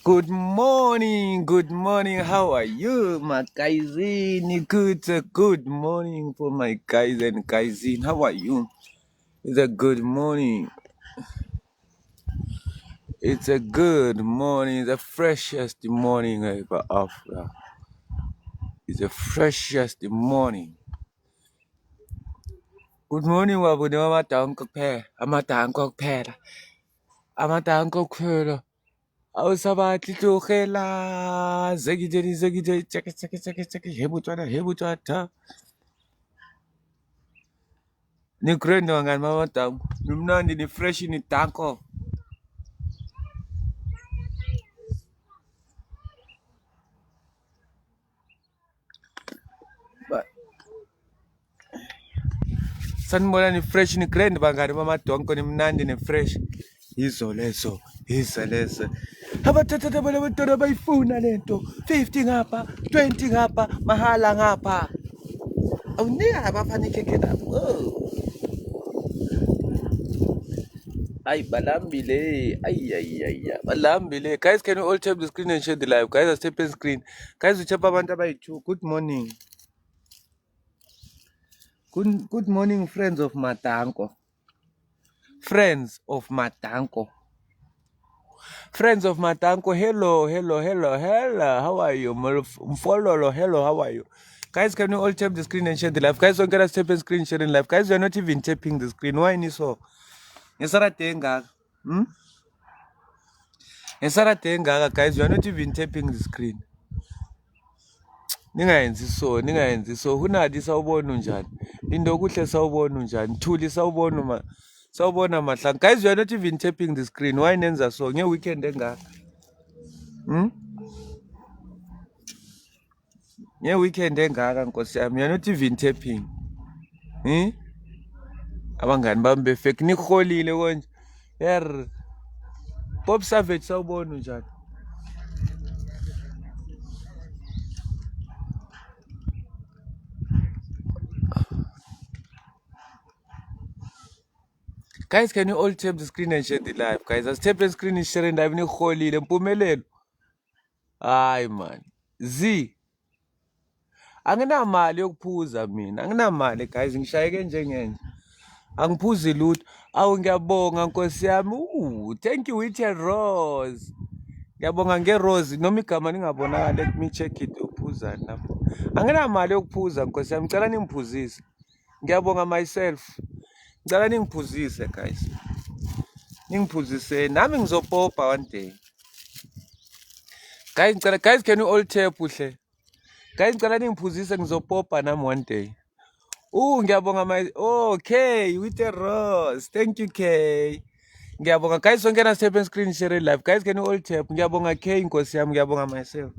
Good morning. How are you, my cousin? Good morning for my cousin. How are you? It's a good morning. It's a good morning. The freshest morning ever after. It's the freshest morning. Good morning, wabude amatanko kuphela. Amatanko kuphela. Amatanko kuphela. Awusabathi tlogela zegide tseke hebutwana ni grand wangani mamatango nimnandi ni fresh ni tanko sanibona ni fresh ni grand bangani mamatonko nimnandi ni fresh yizo lezo abathatha abantwana bayifuna lento 50 ngapha 20 ngapha mahala ngapha awunika abafanekeke lapho Ay, balambile. Ay. Balambile. Guys, can you all tap the screen and share the live? Guys, are tapping screen. Guys, we tap abantu abayi-2. Good morning. Good morning, friends of Matanko. Friends of Matanko. Friends of Matanko. Hello. How are you? Mfololo, hello, how are you? Guys, can you all tap the screen and share the live? Guys, don't get us tapping screen, sharing live. Guys, you're not even tapping the screen. Why ni so? Yesara engaka, guys, you are not even tapping the screen. Ningayenzi so hunadi sawubona unjani into kuhle sawubona unjani Thuli sawubona mahlangu. Guys, you are not even tapping the screen. Why nenza so nge-weekend engaka nge-weekend engaka nkosi yami, you are not even tapping abangani bami befake niholile konje yer Bob Savage sawubona unjani Guys, can you all tap the screen and share the live? Guys, as tap the screen and share live niholile mpumelelo. Hayi man anginamali yokuphuza mina, anginamali guys, ngishayeke njengenje angiphuzi lutho. Awu ngiyabonga nkosi yami. Thank you Whitney Rose. Ngiyabonga nge-Rose noma igama lingabonakali. Let me check it. Uphuzani lapho. Anginamali yokuphuza nkosi yami, ngicela ningiphuzise. Ngiyabonga myself. Ngicela ningiphuzise guys. Ningiphuzise nami ngizopopa one day. Guys, can you all tap uhle? Guys, ngicela ningiphuzise ngizopopa nami one day. Ngiyabonga okay, with the Rose. Thank you, K. Ngiyabonga. Guys, songena step screen share live. Guys, can you all tap? Ngiyabonga K nkosi yami, ngiyabonga myself.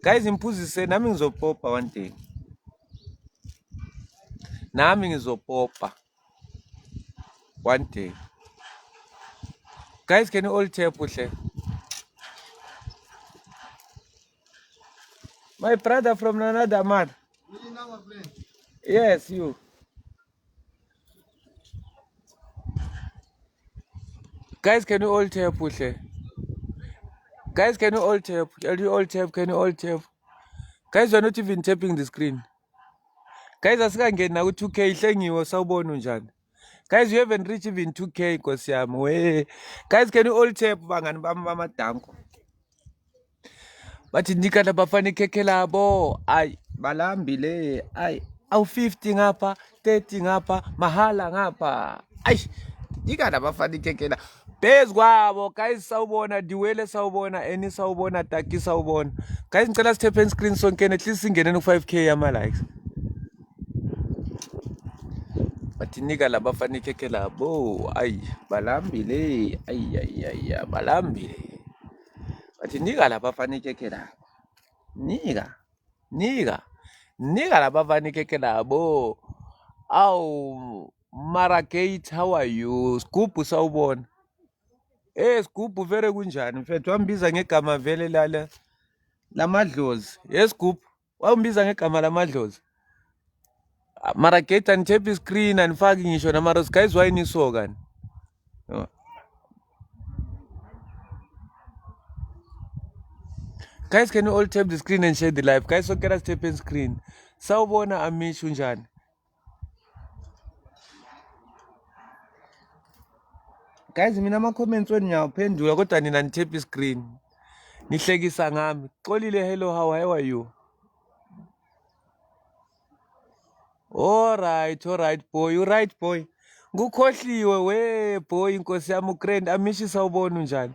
Guys, imphuzise nami ngizopopa one day. Nami ngizopopa one day. Guys, can you all tap uhle? My brother from another man. Yes, you. Guys, can you all tap uhle? Guys, can you all tap? Can you all tap? Can you all tap? Guys, you are not even tapping the screen. Guys, asikangeni na ku-2K ihlengiwe sawubona unjani? Guys, you haven't reached even 2K nkosi yami we. Guys, can you all tap bangani bami bamadanko? Bathi nika labafanekeke labo. Ay, balambile. Ay, awu 50 ngapha, 30 ngapha, mahala ngapha. Ay, nika labafanekeke la. Phezu kwabo guys, sawubona Diwele, sawubona Eni, sawubona Taki, sawubona. Guys, ngicela sitap screen sonkeni at least singene ku-5K yama likes. Bathi nika labafanekeke labo. Ay, balambile. Ay, balambile. Bathi nika labafanekeke labo. Nika labafanekeke labo. Awu Maragate, how are you? Scoop sawubona. Scoop vele kunjani mfethu? Wambiza ngegama vele lamadlozi. Scoop wambiza ngegama lamadlozi. Maragate anitap screen anifaki ngisho namaros. Guys, why niso kani? Guys, can you all tap the screen and share the live? Guys, so can I tap in screen? Sawubona Amish unjani? Guys, mina ama-comments wenu ngiyawaphendula kodwa nina nitap screen. Nihlekisa ngami. Xolile, hello, how are you? All right boy, you right boy. Ngukhohliwe we boy, inkosi yami ugrand. Amishi sawubona unjani?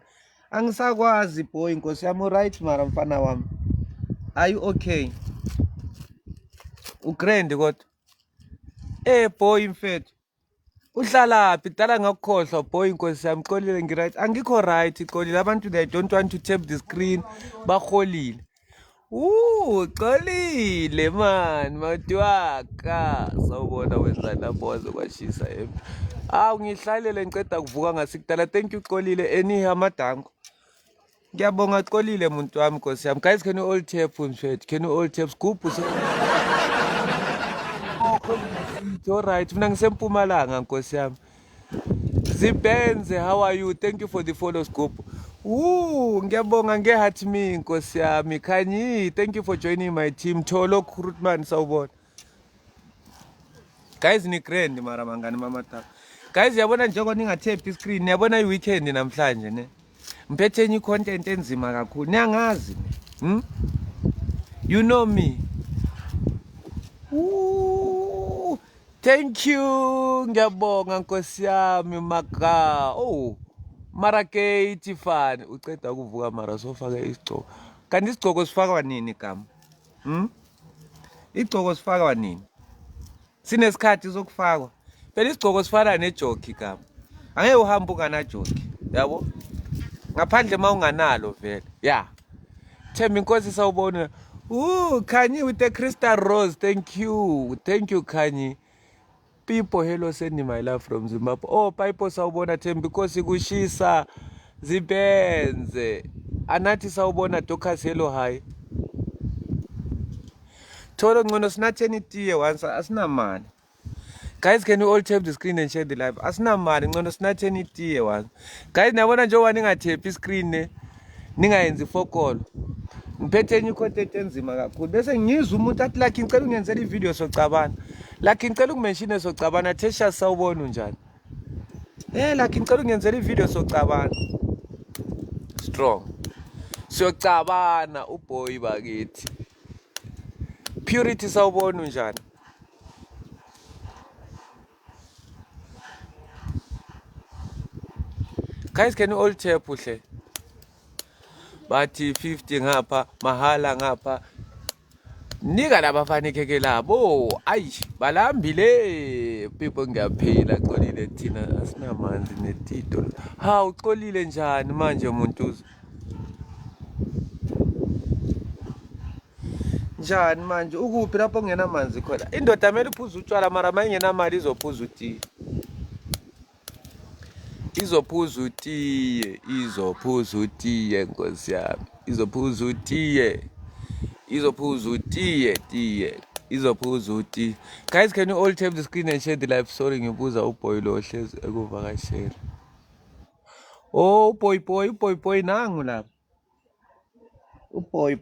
Angisakwazi boy, inkosi yami right mara mfana wami. Are you okay? Ugrand kodwa. Boy mfethu. Uhlalaphi? Dala ngakukhohlwa boy, inkosi yami. Xolile ngiright. Angikho right, xolile. Abantu they don't want to tap the screen. Baholile. Xolile man, matiwaka. Sawubona wenzani lapho wazokwashisa em. Ngihlalele ngiceda kuvuka ngasikudala. Thank you Xolile. Enihe amadango. Ngiyabonga Xolile muntu wami Nkosi yami. Guys, can you all tap mfethu? Can you all tap? Scoop. All right, mina ngisempumalanga Nkosi yami. Zibenze, how are you? Thank you for the follow Scoop. Ngiyabonga ngeheart me Nkosi yami. Khanyi, thank you for joining my team. Tholo Krutman sawubona. Guys, ni grand mara mangani mama ta. Guys, yabona njengoba ningatap screen, yabona i-weekend namhlanje ne. Mphethe enye content enzima kakhulu. Niyangazi. You know me. Thank you. Ngiyabonga Nkosi yami maka. Mara ke itifani uceda ukuvuka mara sofaka isigcoko. Kanti isigcoko sifakwa nini gama? Igcoko sifakwa nini? Sinesikhathi sokufakwa. Phela isigcoko sifana nejoki gama. Angeke uhambe ungana joki, yabo? Ngaphandle mawunganalo vele. Yeah. Themba inkosi sawubona. Khanyi with the crystal rose. Thank you. Thank you Khanyi. People, hello, sending my love from Zimbabwe. Pipo sawubona Themba because kushisa zibenze. Anathi sawubona Dokas, hello, hi. Tholo ngcono sinatheni tiye once asinamali. Guys, can you all tap the screen and share the live? Asinamali ngcono sinatheni tiye once. Guys, nabona njengoba ningatap screen ne. Ningayenzi fokolo. Ngiphethe enye content enzima kakhulu bese ngizwa umuntu athi like ngicela ungenzele ivideo socabana. Like ngicela ukumention socabana Tesha sawubona unjani? Like ngicela ungenzele ivideo socabana. Strong. Siyocabana uboy bakithi. Purity sawubona unjani? Guys, can you all tap uhle? Bathi 50 ngapha, mahala ngapha. Nika labafanekeke labo. Balambile. People ngiyaphila Xolile thina asinamanzi netito. Uxolile njani manje muntu? Njani manje? Ukuphi lapho kungenamanzi khona? Indoda kumele iphuze utshwala mara mayingenamali izophuza utiye. Izophuza utiye Nkosi yami. Izophuza utiye. Izophuza utiye. Guys, can you all tap the screen and share the live? Sorry ngibuza uboy lo hlezi ekuvakashela. Uboy nangu lapha. Uboy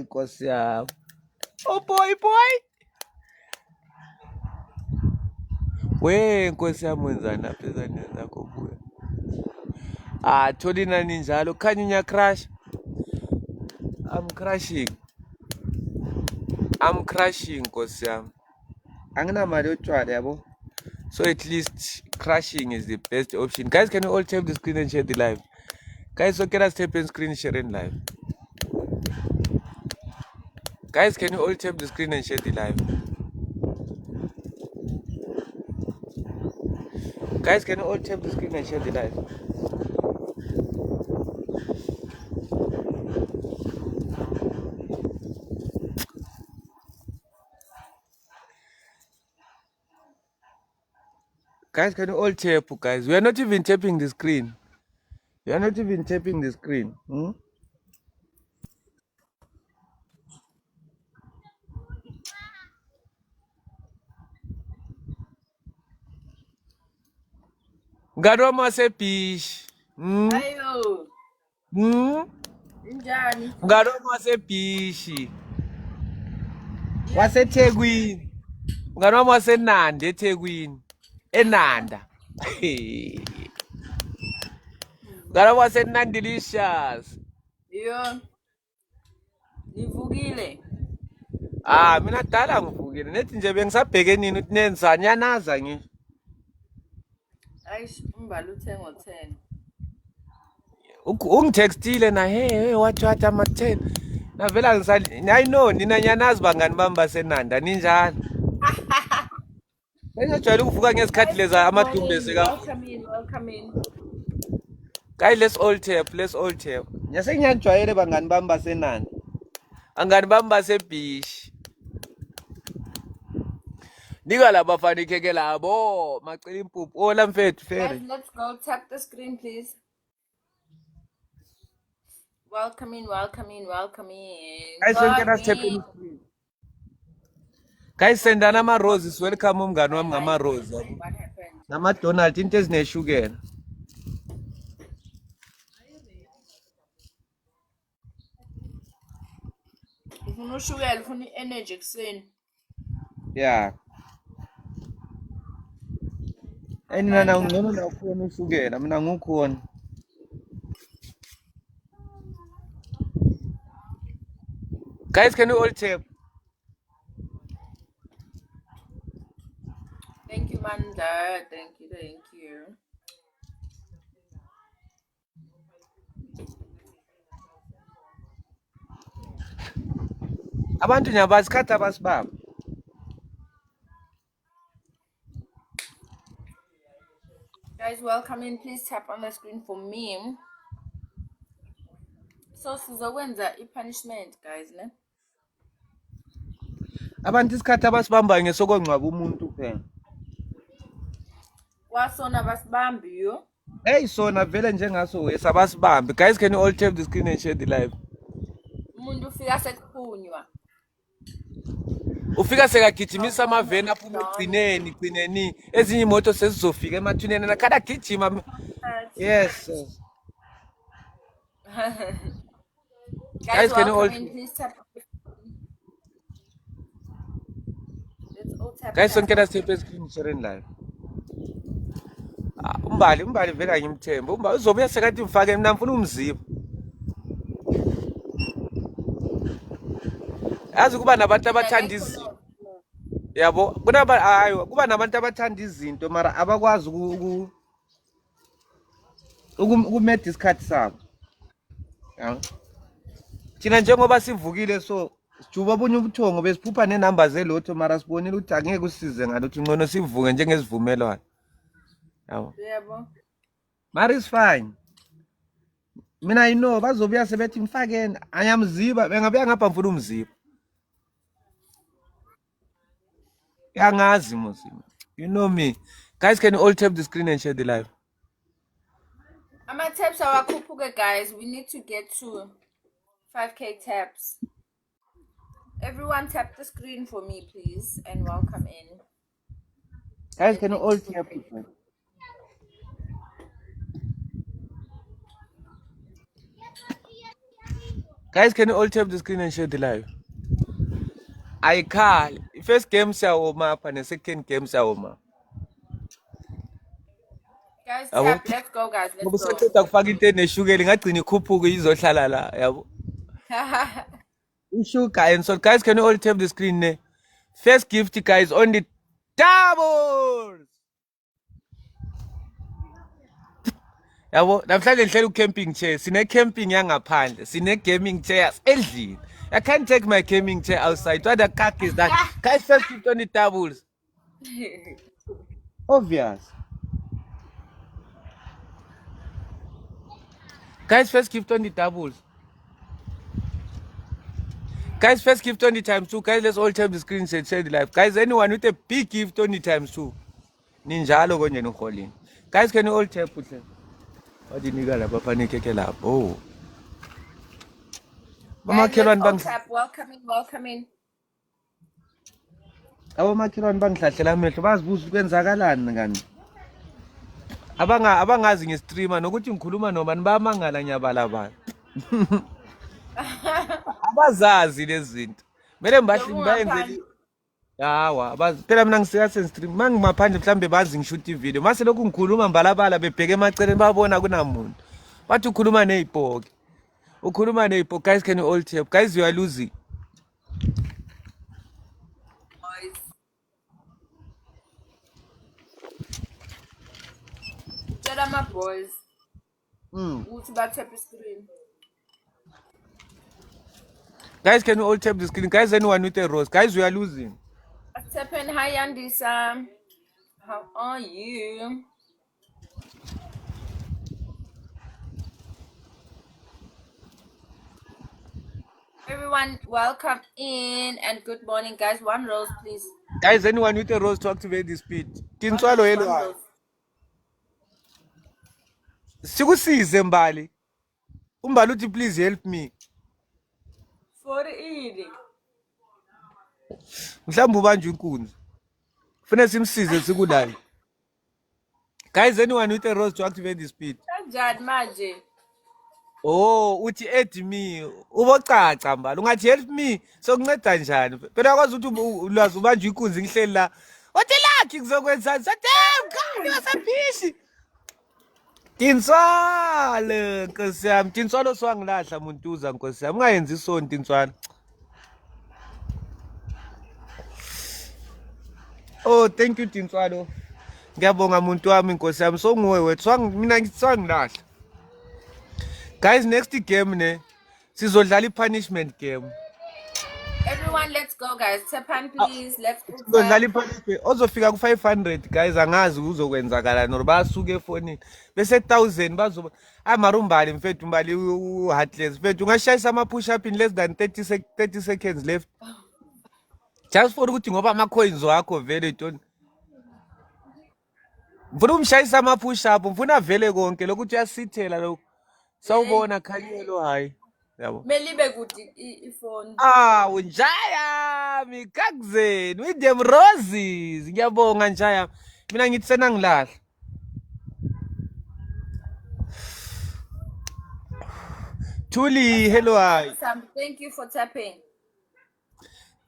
Nkosi yami. Uboy. Nkosi yami wenzani lapha ezandleni zakho buya. Tholina ninjalo. Khanya ngiyacrash. I'm crashing Nkosi yami. Anginamali yotshwala yabo. So at least crashing is the best option. Guys, can you all tap the screen and share the live? Guys, so can I tap in screen sharing live? Guys, can you all tap the screen and share the live? Guys, can you all tap the screen and share the live? Guys, can you all tap, guys? We are not even tapping the screen. Ngadoma sepish. Ayo. Injani? Mngani wami wasebhishi. WaseThekwini. Mngani wami waseNanda eThekwini. eNanda. Mngani wami waseNandilicious. Yo, nivukile. Mina dala ngivukile. Nethi nje bengisabheke nini ukuthi nenzani yanaza ngisho. Ayish, umbala uthenga ngo-10. Ungitextile na hey what ama-10. Navela ngisali I know nina nyanazi bangani bami baseNanda ninjalo. Bengijwayele ukuvuka ngezikhathi leza amadumbe seka. Welcome in. Guys, let's all tap. Nyase ngiyajwayele bangani bami baseNanda. Angani bami basebhishi. Nika la bafana ikheke labo macela impuphu. Ola mfethu fere. Guys, let's go. Tap the screen, please. Welcome in. Guys, sonke nasithepeni screen. Guys, sendana ama-roses. Welcome umngani wami ngama-roses. What happened? Nama-donut into ezineshukela. Ufuna ushukela, ufuna i-energy ekuseni. Yeah. Nina ngcono nawukhona ushukela, mina ngukhona. Guys, can you all tap? Thank you, Manda. Thank you. Abantu nyabasikhathi abasibaba. Guys, welcome in. Please tap on the screen for me. So sizokwenza i-punishment, guys, ne? Abantu isikhathi abasibambayo ngesokongcwaba umuntu kuphela. Wasona basibambi yo. Hey sona vele njengaso wesabasibambi. Guys, can you all tap the screen and share the live? Umuntu ufika sekuphunywa. Ufika sekagijimisa amaveni aphuma egcineni ezinye imoto sezizofika emathuneni nakada gijima. Yes. Guys, can you all please tap. Let's all tap. Guys, sonke nasithephe screen share live. Umbali vele angimthemba. Umbali uzobuya sekathi mfake mina ngifuna umzipho. Yazi kuba nabantu abathanda izinto. Yabo, kuba nabantu abathanda izinto mara abakwazi ukumeda isikhathi sabo. Thina njengoba sivukile so sijuba obunye ubuthongo besiphupha nenamba zelotho mara sibonile ukuthi angeke usize ngalutho ngcono sivuke njengezivumelwano. Yabo. Mara is fine. Mina I know bazobuya sebethi mfakeni ayamziba bengabuya ngapha mfuna umziba. Yangazi musima. You know me. Guys, can you all tap the screen and share the live? Ama taps awakhuphuke, guys. We need to get to 5K taps. Everyone tap the screen for me, please, and welcome in. Guys, can you all tap it? Guys, can you all tap the screen and share the live? I call. First game siyawoma and the second game siyawoma. Guys, tap. Let's go, guys. Let's go. Ngoba kufaka into eneshukela ingagcina ikhuphuka izohlala la, yabo. Usugar and so guys, can you all tap the screen ne? First gift guys on the doubles. Yabo, namhlanje ngihleli camping chair. Sine camping yangaphandle, sine gaming chairs endlini. I can't take my gaming chair outside. What the cock is that? Guys, first gift on the doubles. Obvious. Guys, first gift on the doubles. Guys, first gift on the times 2. Guys, let's all tap the screen and share the live. Guys, anyone with a big gift on the times 2. Ninjalo konje no calling. Guys, can you all tap with them? What did you get up? Oh. Mama Kelwan bang. Welcome in. Abo makhelwane bangihlahlela amehlo bazibuza kwenzakalani ngani. Abangazi ngestreamer nokuthi ngikhuluma nobani bayamangala nyabalabala. Abazazi lezi zinto. Kumele Njengoba ungaphandle. bayenzele hawa phela mina ngiseka-sensitive uma ngimaphandle mhlawumbe bazi ngishuta ividiyo mase lokhu ngikhuluma mbalabala bebheke emaceleni babona kunamuntu bathi ukhuluma ney'poki ukhuluma ney'poki. Guys, can you all tap? Guys, you are losing. Boys. Tell my boys. Ukuthi ba-tap screen. Guys, can you all tap the screen? Guys, anyone with a rose? Guys, we are losing. Tapping. Hi, Andisa. How are you? Everyone, welcome in and good morning, guys. One rose, please. Guys, anyone with a rose to activate the speed. Tinswalo hello. One rose. Sikusize Mbali. Umbali uthi please help me. For ini. Mhlawumbe ubanje inkunzi. Kufanele simsize sikudala. Guys, anyone with a rose to activate the speed. Kanjani manje? Oh, uthi add me. Ubocaca Mbali. Ungathi help me. So kunceda njani? Phela akwazi ukuthi ulwazi ubanje inkunzi ngihleli la. Wathi lakhi kuzokwenzani? Damn, God, wasaphishi. Tinswalo, Nkosi yami. Tinswalo swangilahla Muntuza Nkosi yami. Ungayenzi isoni Tinswalo. Oh, thank you Tinswalo. Ngiyabonga muntu wami Nkosi yami. So nguwe wethu mina ngitswangilahla. Guys, next game ne sizodlala i-punishment game. Everyone, let's go, guys. Tap on, please. Let's go. Sizodlala i-punishment. Ozofika ku-500 guys angazi uzokwenzakala nor basuke efonini. Bese 1000 bazoba amarumbali mfethu Mbali u-heartless. Mfethu ungashayisa ama-push up in less than 30 seconds left. Just for ukuthi ngoba ama-coins wakho vele Tony. Mfuna umshayisa ama-push up, mfuna vele konke lokuthi uyasithela lokho. Sawubona khanyelo hayi. Yabo. Melibe kuthi ifoni. Njaya mikakuzeni with them roses. Ngiyabonga Njaya. Mina ngithi senangilahla. Thuli, hello hi. Thank you for tapping.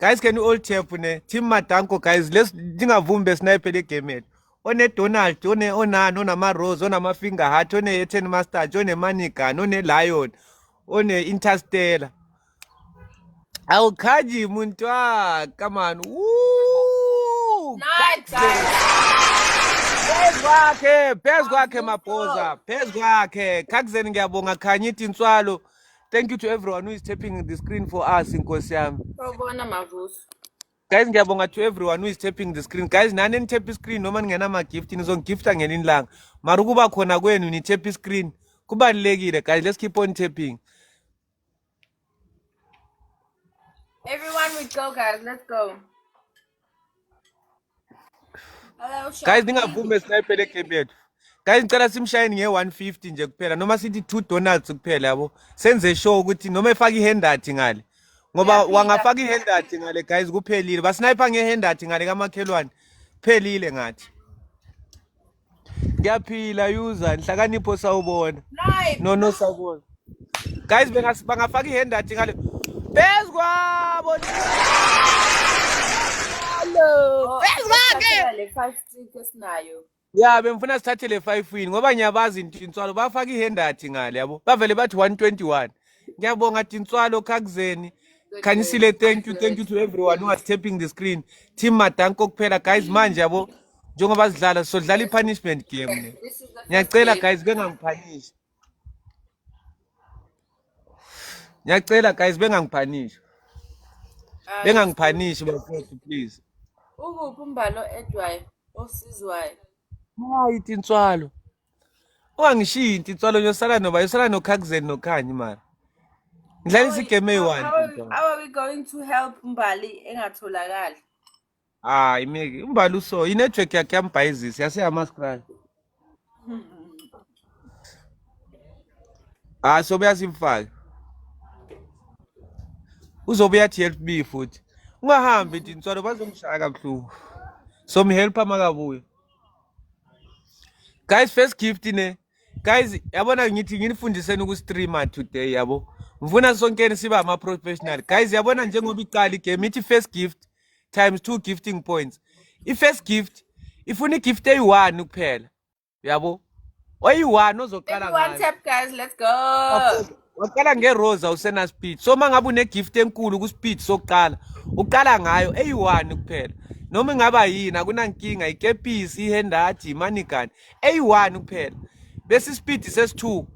Guys, can you all tap ne? Team Matanko guys, let's dingavumbe sniper le game. One Donald, onani, onama Rose, onama Finger Heart, one Eten Master, one Manica, one Lion, one Interstellar. Awukhaji muntu come on. Woo! Nice, guys. Phezu kwakhe Mapoza. Phezu kwakhe. Kakuzeni ngiyabonga Khanyithi Nswalo. Thank you to everyone who is tapping the screen for us Nkosi yami. Sawubona Mavuso. Guys, ngiyabonga to everyone who is tapping the screen. Guys, nani nitap screen noma ningena ama gift nizongifta ngelinye ilanga. Mara ukuba khona kwenu ni tap screen. Kubalekile guys, let's keep on tapping. Everyone, we go, guys. Let's go. Hello, Guys, ningavume sniper le game yethu. Guys, ngicela simshayeni nge150 nje kuphela noma sithi 2 donuts kuphela yabo. Senze show ukuthi noma efaka ihandout ngale. Ngoba wangafaka ihandout ngale guys kuphelile. Basniper ngehandout ngale kamakhelwane. Kuphelile ngathi. Ngiyaphila user inhlakanipho sawubona. No sawubona. Guys, bangafaka ihandout ngale. Phezu kwabo. Hello. Phezu kwakhe. Le 5 stick esinayo. Yeah, bemfuna sithathe le 5 win ngoba ngiyabazi Tinswalo bafaka ihandout ngale yabo. Bavele bathi 121. Ngiyabonga Tinswalo Kakuzeni. Khanisile, thank you to everyone who was tapping the screen. Team Matanko kuphela guys manje yabo. Njengoba sidlala sodlala i-punishment game ne. Ngiyacela guys bengangiphanisha. Ngiyacela guys bengangiphanisha. Bengangiphanishi bafowethu please. Ukuphi umbalo edwayo osizwayo? Hayi Tinswalo. Ungangishiyi Tinswalo yosala noKhakuzeni noKhanyi mara. Ngidlalisa igame eyi-1. How are we going to help Mbali engatholakali? Hayi Meki, umbali uso i-network yakhe yambhayizisa yaseyama-scratch. Sobe yasimfaka. Uzobe yathi help me futhi. Ungahambi Tinswalo bazongishaya kabuhlungu. So mihelpa makabuye. Guys, first gift ne. Guys, yabona ngithi nginifundiseni ukustreama today yabo. Ngifuna sonkeni siba ama-professional. Guys, yabona njengoba iqala igame ithi first gift times 2 gifting points. I-first gift ifuna igift eyi-1 kuphela. Yabo? Oyi-1 ozoqala Everyone ngayo. tap, guys. Let's go. Waqala nge-rose awusena speed. So mangabe une-gift enkulu ku-speed sokuqala, uqala ngayo eyi-1 kuphela. Noma ingaba yini akunankinga, ikepisi, ihendathi, imanigani, eyi-1 kuphela. Bese ispeed sesi-2.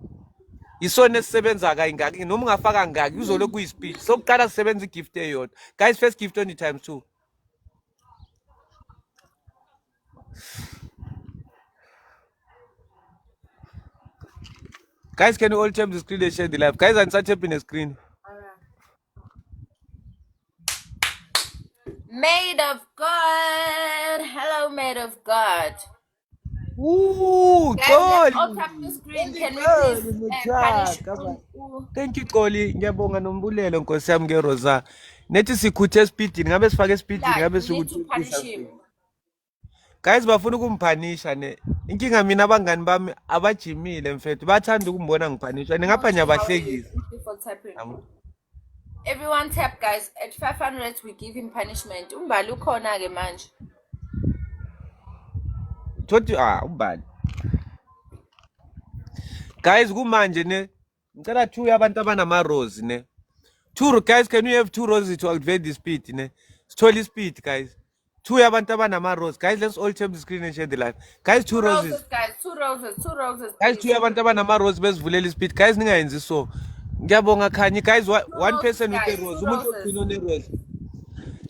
Isona esisebenza kayingaki noma ungafaka ngaki uzolokhu kuyi-speed. Sokuqala sisebenza igift eyodwa. Guys, first gift only times 2. Guys, can you all tap the screen and share the live? Guys, I'm start tapping the screen. Maid of God. Hello, maid of God. Ooh, Guys, let's all Xoli. tap the screen. Can we Xoli, please ngiyachaka, punish baba. Thank you, Xoli. Ngiyabonga nombulelo Nkosi yami ngeRosa. Nethi sikhuthe speedini, ngabe sifake speedini, Like, ngabe we need to sikuthi punish him. Guys, bafuna ukumphanisha ne. Inkinga mina abangani bami abajimile mfethu. Bathanda ukumbona ngiphanishwa. Ningapha nyabahlekisa. Before tapping. Everyone tap, guys. At 500, we give him punishment. Umbali ukhona ke manje. Thothi ubani. Guys, kumanje ne. Ngicela 2 yabantu abanama rose ne. 2 guys, can we have 2 roses to activate the speed ne? Sithole speed guys. 2 yabantu abanama rose. Guys, let's all tap the screen and share the live. Guys, 2 roses. Guys, 2 roses, 2 roses. Guys, 2 yabantu abanama rose besivulela speed. Guys, ningayenzi so. Ngiyabonga Khanyi. Guys, one person with a rose. Umuntu ogcina one rose.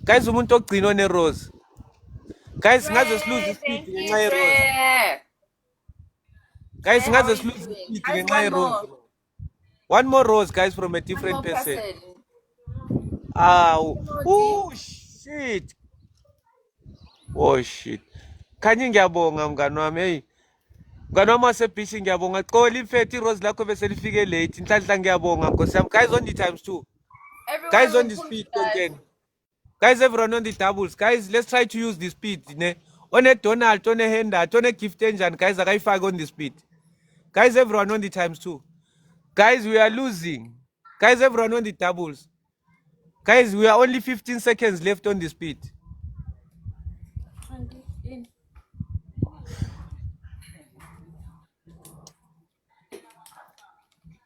Guys, umuntu ogcina one rose. Guys, ngaze siluze speed ngenxa ye rose. Guys, ngaze siluze speed ngenxa ye rose. One more rose, guys, from a different person. Oh shit. Oh shit. Khanyi ngiyabonga mngani wami. Hey. Mngani wami wasebhishi ngiyabonga. Xoli mfethu irose lakho bese lifike late. Inhlanhla ngiyabonga Nkosi yami. Guys on the times 2. Guys on the speed again. Guys, everyone on the doubles. Guys, let's try to use the speed. Ne? On a Donald, on a Henda, on a gift engine. Guys, I on the speed. Guys, everyone on the times 2. Guys, we are losing. Guys, everyone on the doubles. Guys, we are only 15 seconds left on the speed.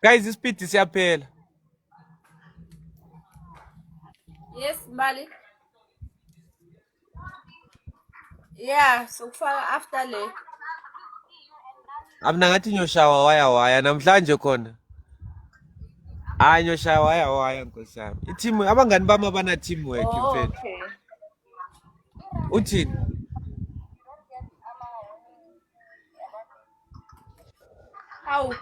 Guys, the speed is yaphela. Yes, Mbali. Yeah, so far after le. Amna ngathi nyoshawa waya namhlanje khona. Nyoshawa waya Nkosi yami. I-team abangani bami abana teamwork mfethu. Okay. Uthini? How?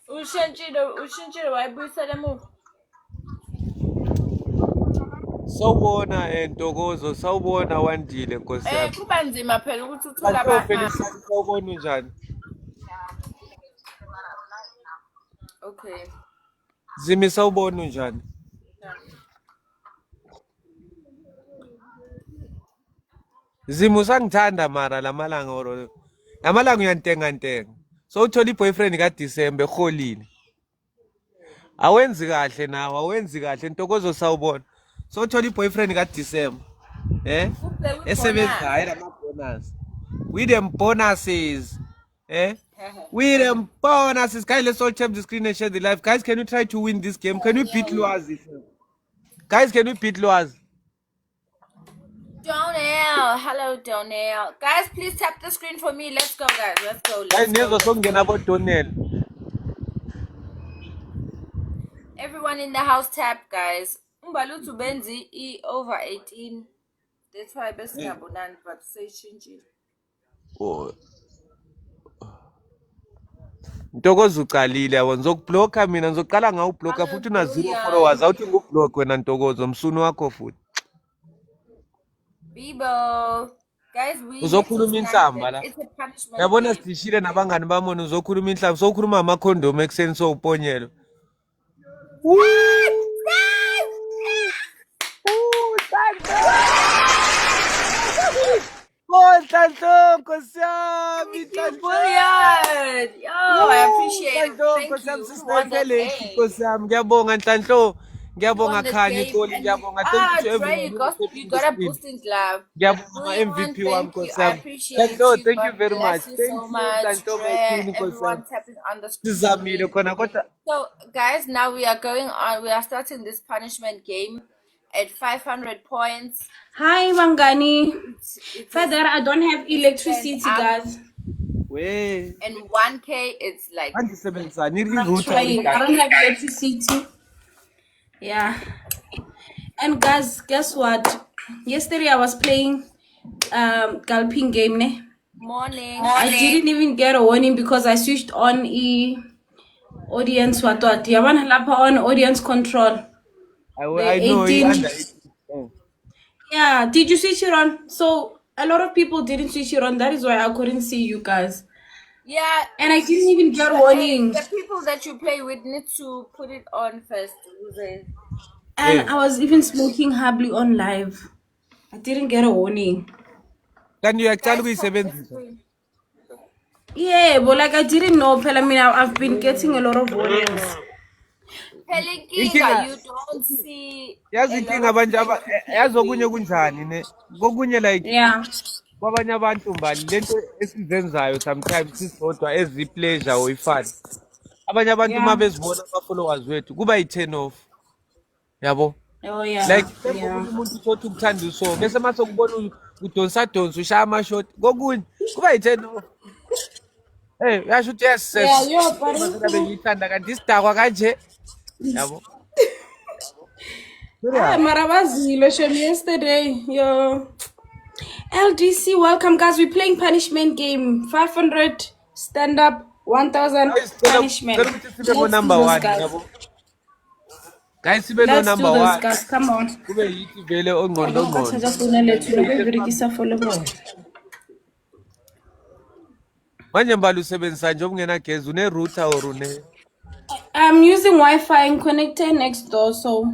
Ushintshile wayibuyisela emuva. Sawubona Ntokozo, sawubona Wandile Nkosi yami. Kuba nzima phela ukuthi uthula abantu. Sawubona unjani? Okay. Zimi sawubona unjani? Zimi usangithanda mara lamalanga oro. Lamalanga uyantenga. So uthola i-boyfriend kaDisemba eholile. Awenzi kahle nawe, awenzi kahle Ntokozo sawubona. So uthola i-boyfriend kaDisemba. Esebenza hayi lama-bonus. With them bonuses. With them bonuses. Guys, let's all tap the screen and share the live. Guys, can you try to win this game? Can we beat Loazi? Guys, can we beat Loazi? Donnell. Hello, Donnell. Guys, please tap the screen for me. Let's go, guys. Let's go. Guys, nezo songena about Donnell. Everyone in the house tap, guys. Umbalutu Benzi E over 18. That's why best ngabonani but say changile. Oh. Ntokozo uqalile yabo ngizokublocker mina ngizoqala ngawublocker futhi una 0 followers awuthi ngublock wena Ntokozo msunu wakho futhi. Bibo. Guys, we uzokhuluma inhlamba la. Yabona sidishile nabangani bamona uzokhuluma inhlamba sokhuluma amakhondom ekseni so uponyelo. Tanto, Nkosi yami, You Tanto. brilliant. Yo, I appreciate it. Tanto, Thank Nkosi yami, you. Who won that sisiphelele, game? Nkosi yami. Ngiyabonga, Tanto. Who Ngiyabonga, won this Khanya, game? Xoli, And ngiyabonga. Thank you to Dre, everyone you who got tapped you on the got a screen. boosting glove. Ngiyabonga, Brilliant, MVP wami, thank you. Nkosi I yami. appreciate Tanto, you. thank you God very much. bless you Thank so you, much, Tanto, my Dre. queen, Nkosi yami. Everyone tapping on the screen for Sizamile me. khona kodwa. So, guys, now we are going on. We are starting this punishment game at 500 points. Hi, Mangani. It Father, is I don't have electricity, stand up, guys. We. and 1K it's like Andisebenzisani I'm i-router trying. I uyidala. don't have electricity. Yeah. And guys, guess what? Yesterday I was playing Galping game, ne? morning. I didn't even get a warning because I switched on audience what Yaman Lapa on audience control. The I know 18. under 18. Oh. Yeah, did you switch it on? So a lot of people didn't switch it on. That is why I couldn't see you guys. Yeah, And I didn't even get a warning. the people that you play with need to put it on first. And Yeah. I was even smoking happily on live. I didn't get a warning. Kanti uyaqala Guys, tap the ukuyisebenzisa. screen. Yeah, but like I didn't know. I mean, I've been getting a lot of warnings. Pelinkinga, you don't see Yazi a inkinga lot of abantu people to play yazi okunye with. kunjani ne. Kokunye like Yeah. kwabanye abantu mbali lento esizenzayo sometimes sisodwa as i-pleasure or ifun. Abanye abantu uma Yeah. bezibona ama-followers wethu kuba yi-turn off. Yabo? Oh, yeah. Like Yeah. omunye umuntu uthi ukuthanda so bese mase ukubona udonsa ushaya amashoti kokunye kuba yi-turn off. Hey, uyasho ukuthi yes Yeah, sis. yo, but Masela bengiyithanda kanti isidakwa kanje. Yabo? Serious. Maravazilo showed me yesterday. Yo. LDC, welcome, guys. We're playing punishment game. 500 stand up, 1,000 Guys, punishment. tell me to Let's do number this, one. guys. Yabo? Guys, sibe no Let's number do this, one. guys. Come on. Kube yithi vele I ongqondo don't got to ngqondo. just follow. Manje mbali usebenzisa nje obungena gezi une-router or I'm using Wi-Fi and connected next door, so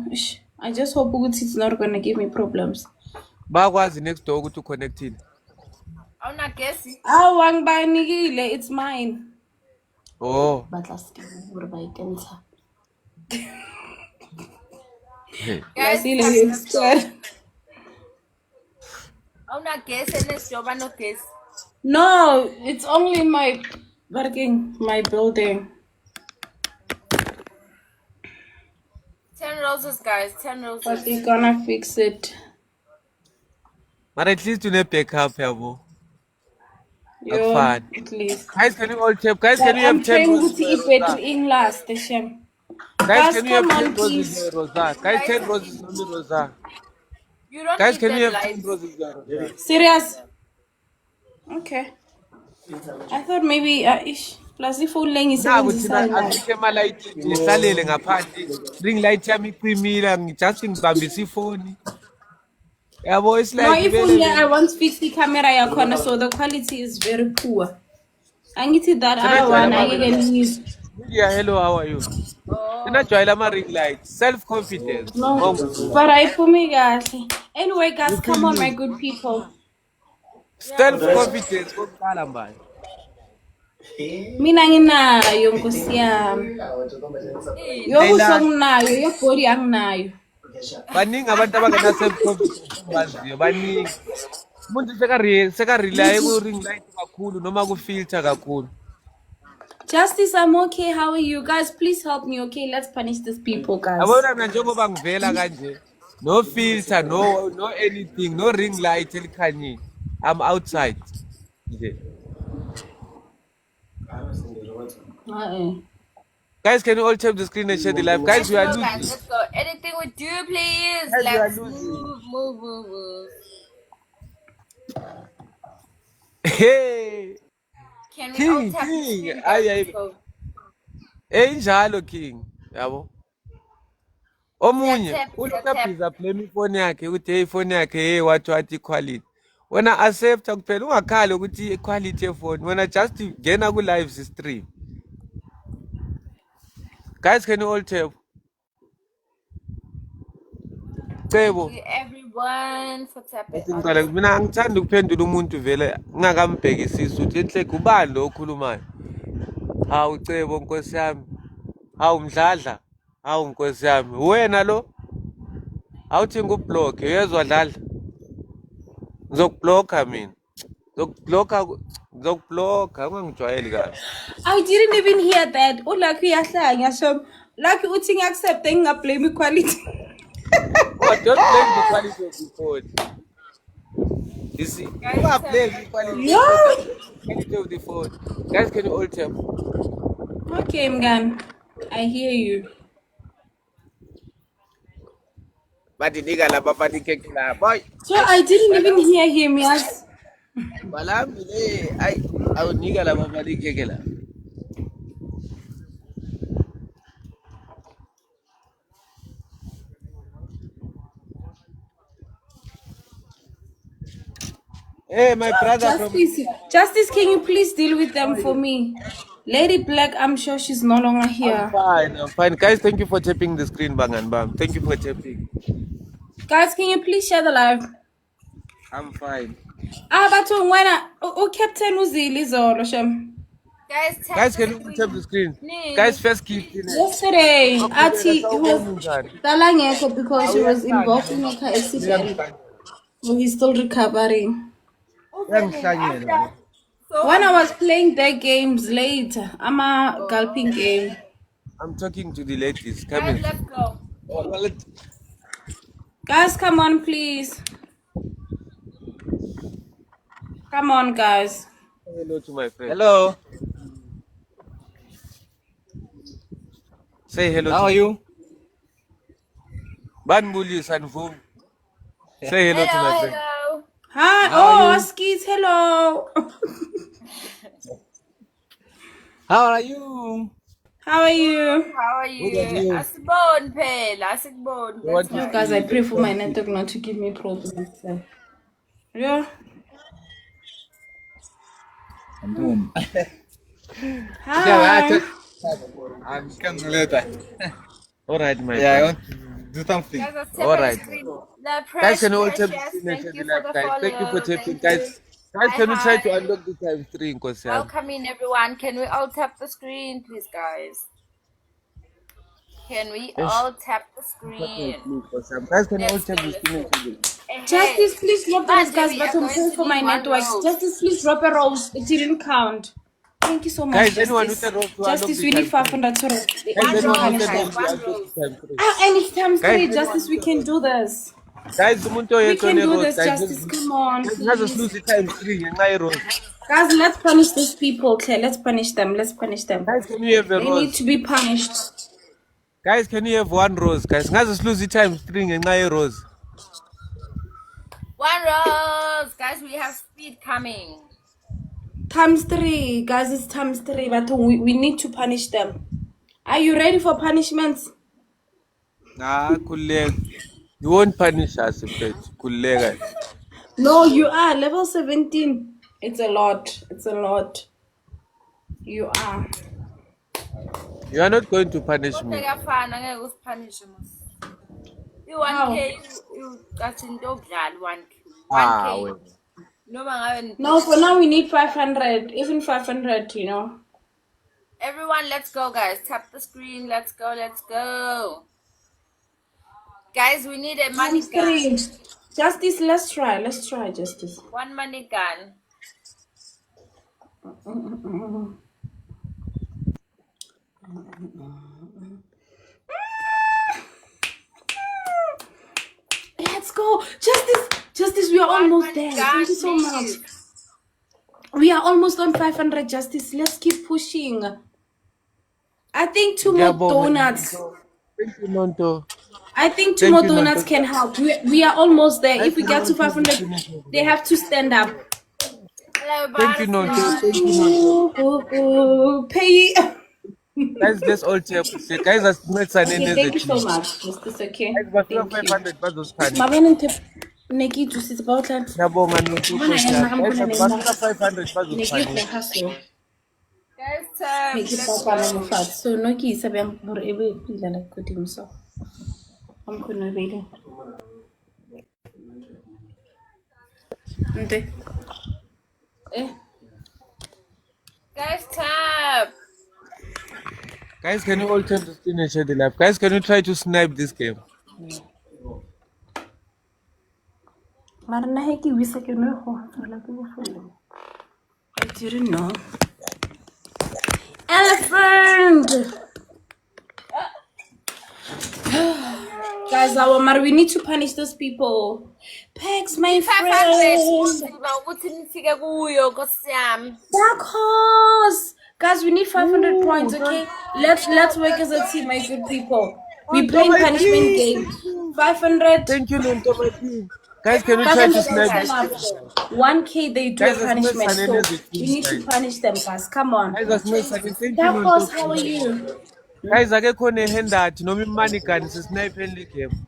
I just hope it's not gonna give me problems. bakwazi next door ukuthi uconnectile. Awunagesi? Wangbanikile, it's mine. Oh. But last Hey. Guys, awunagesi enejoba nogesi. no, it's only my building. 10 roses, guys. 10 roses. But we're gonna fix it. But at least une-backup yabo. Yo, Akufani. at least. Guys, can you all tap? Guys, But can you I'm have 10 trying roses to for keep Rosa? it in last, Shem. Guys, can you have come 10 on, roses please. for Rosa? Guys, 10 roses on the Rosa. You don't Guys, need can you that have light. 10 roses for Rosa? Serious? Okay. I thought maybe plus if full length is Naku thina asikho ema-light ngihlalele ngaphandle ring light yami iqimile just ngibambisa ifoni yabo it's no, like if vele only I want to fix the camera corner, so the quality is very poor. I need that other one. I can use. Yeah, hello, how are you? Oh. Sinajwayela ama-ring light, self-confidence. No, but I put me guys. Anyway, guys, come on, my good people. Self-confidence kokuqala mbali. Mina nginayo Nkosi yami. Yobuso nginayo, yebody anginayo. Baningi abantu abangena-self-confidence engibaziyo, baningi. Umuntu sekarelaye ku-ring light kakhulu noma ku-filter kakhulu. Justice, I'm okay. How are you guys? Please help me, okay? Let's punish these people, guys. Yabona mina njengoba ngivela kanje, no filter, no anything, no ring light elikhanyile. I'm outside. Nje. Guys, can you all tap the screen and share the live? Guys, we are losing. Guys, let's go. Anything we do, please. Guys, we are Let's losing. move. Hey, Can we all King, tap the King. screen, guys? Let's go. Injalo King. Yabo. Omunye Tap, tap, ulokabhiza blame ifoni yakhe ukuthi hey ifoni yakhe hey what equality. Wena accept kuphela ungakhali ukuthi equality yefoni. Wena just ngena ku live stream. Guys, can you all tap? Cebo. Everyone everyone for tapping on Ngicela the mina angithandi ukuphendula umuntu vele ngingakambhekisisi ukuthi enhle kubani lo okhulumayo. Hawu Cebo Nkosi yami. Hawu Mdladla. Hawu Nkosi yami. Wena lo awuthi ngublock uyezwa Dladla. Ngizokublocker mina. Ngizokublocker ungangijwayeli kahle. I didn't even hear that. Lucky yahlanya so lucky uthi ngiaccepte ngingablame equality. Oh, don't blame the quality of the phone. You see, Guys, you are tap playing the the quality, Yeah. quality of the phone. Guys, can you all tap? Okay, Mgan. I hear you. But the nigga la papa di keke la boy. So I didn't even hear him, yes. Balam bile ay au nigga la papa di keke la. Hey, my brother from Justice, can you please deal with them for me? Lady Black, I'm sure she's no longer here. I'm fine. Guys, thank you for tapping the screen, bang and bam. Thank you for tapping. Guys, can you please share the live? I'm fine. But when Captain Uzili Zolo Shem. Guys, tap Guys, the can you screen. tap the screen? Nee. Guys, first keep in it. Yesterday, Ati was Njani? Talangeko because she was involved in a car accident. So he's still recovering. Uyangihlanyela. So When I was playing their games later, I'm a gulping game. I'm talking to the ladies. Come guys, in. let's go. Guys, come on, please. Come on, guys. Hello to my friend. Hello, Say hello. how are you? Banbuli Sanvum. Say hello to my friend. Hello. Hi. How are you? Skis, hello. How are you? How are you? How are you? Good at you. Asibon phela, asibon. What You guys, I pray for my network not to give me problems. Yeah. Boom. Hi. I'm coming later. Alright, my Yeah, I friend. want to do something. Guys, let's tap All on the right. screen. The Guys, can you all precious, tap the screen and thank share you the for live, the guys? Thank you for follow. tapping, Thank guys. you. Guys, can you try to Hi. unlock the times 3 in Kosiam? Welcome in, everyone. Can we all tap the screen, please, guys? Can we all tap the screen? Guys, can you all Let's tap go, the let's screen go. and share the Hey, Justice, please drop the Manje, guys, we but are I'm going praying to for my need one network. rose. Justice, please drop a rose. It didn't count. Thank you so much, Guys, anyone who Justice. said rose to unlock Justice, the we need times 3. 500 to Guys, One anyone who rose, said guys, rose to one unlock rose. the times 3. And it's times Guys, 3, anyone Justice. who We said can rose. do this. Guys, umuntu We oyedwa can do one this, guys. Justice. Come on, Let's please. lose the times 3 ngenxa ye-rose. Guys, let's punish these people, Claire. Let's punish them. Let's punish them. Guys, can you have a They need rose? to be punished. Guys, can you have one rose, guys? Ngaze siluse i-times 3 ngenxa ye-rose. One rose. Guys, we have speed coming. Times 3, guys. It's times 3, but we need to punish them. Are you ready for punishments? Khululeka. You won't punish us, but khululeka. No, you are level 17. It's a lot. It's a lot. You are. You are not going to punish me. Kuyafana ngeke usiphanishe mos. How? I-1K ucathi into yokudlala 1K. Ah, 1K. wena. Noma ngabe No, for now we need 500. Even 500, you know. everyone, let's go, guys. Tap the screen. Let's go. Let's go. Guys, we need a money Times gun. 3. Justice, let's try. Let's try, Justice. One money gun. Let's go. Justice. Justice, we are One almost money there. gun, Thank you so much. please. We are almost on 500, Justice. Let's keep pushing. I think 2 more Ngiyabonga, donuts. Nonto. Thank you, Nonto. I think 2 Thank more you, donuts Nonto. can help. We are almost there. If we Guys, get to 500, they have to stand up. Hello, Thank you, Nonto. butterfly. Thank you, Nonto. Pay. Guys, let's all tap. Guys, asincedisane Okay, thank you so team. much. Justice, okay. Guys, bafika Thank you. 500 bazosikhanda. Mabene Neki sithi bawuhlala. Ngiyabonga Nonto. Bona yena Guys, nakamkhona bafika nemali. 500 Neki bazosikhanda. hustle. Guys, tap. Neki Let's papala go. mofat. So Noki isa bang hore ebe pila la kodimo so. Amkhona bele. Nte. Eh. Guys, tap. Guys, can you all turn the screen and share the live? Guys, can you try to snipe this game? Marana heki wisa ke no ho fela ke bofelo. I didn't know. Elephant. Guys, we need to punish those people. Pegs, my 500. friend. Ukuthi nifike kuyo Nkosi yami. Dark horse. Guys, we need 500 points, okay? Let's work as a team, my good people. We playing punishment game. 500. Thank you, Nonto, my team. Guys, can you try to snipe this game? 1K, they do a Guys, that's punishment. not So Sanene we need to guys. punish them, guys. Come on. Guys, that's not Sanene. Thank you, Dark horse, how Nonto. are you? Guys, akekho nehandout noma imani gun sisnipe le game.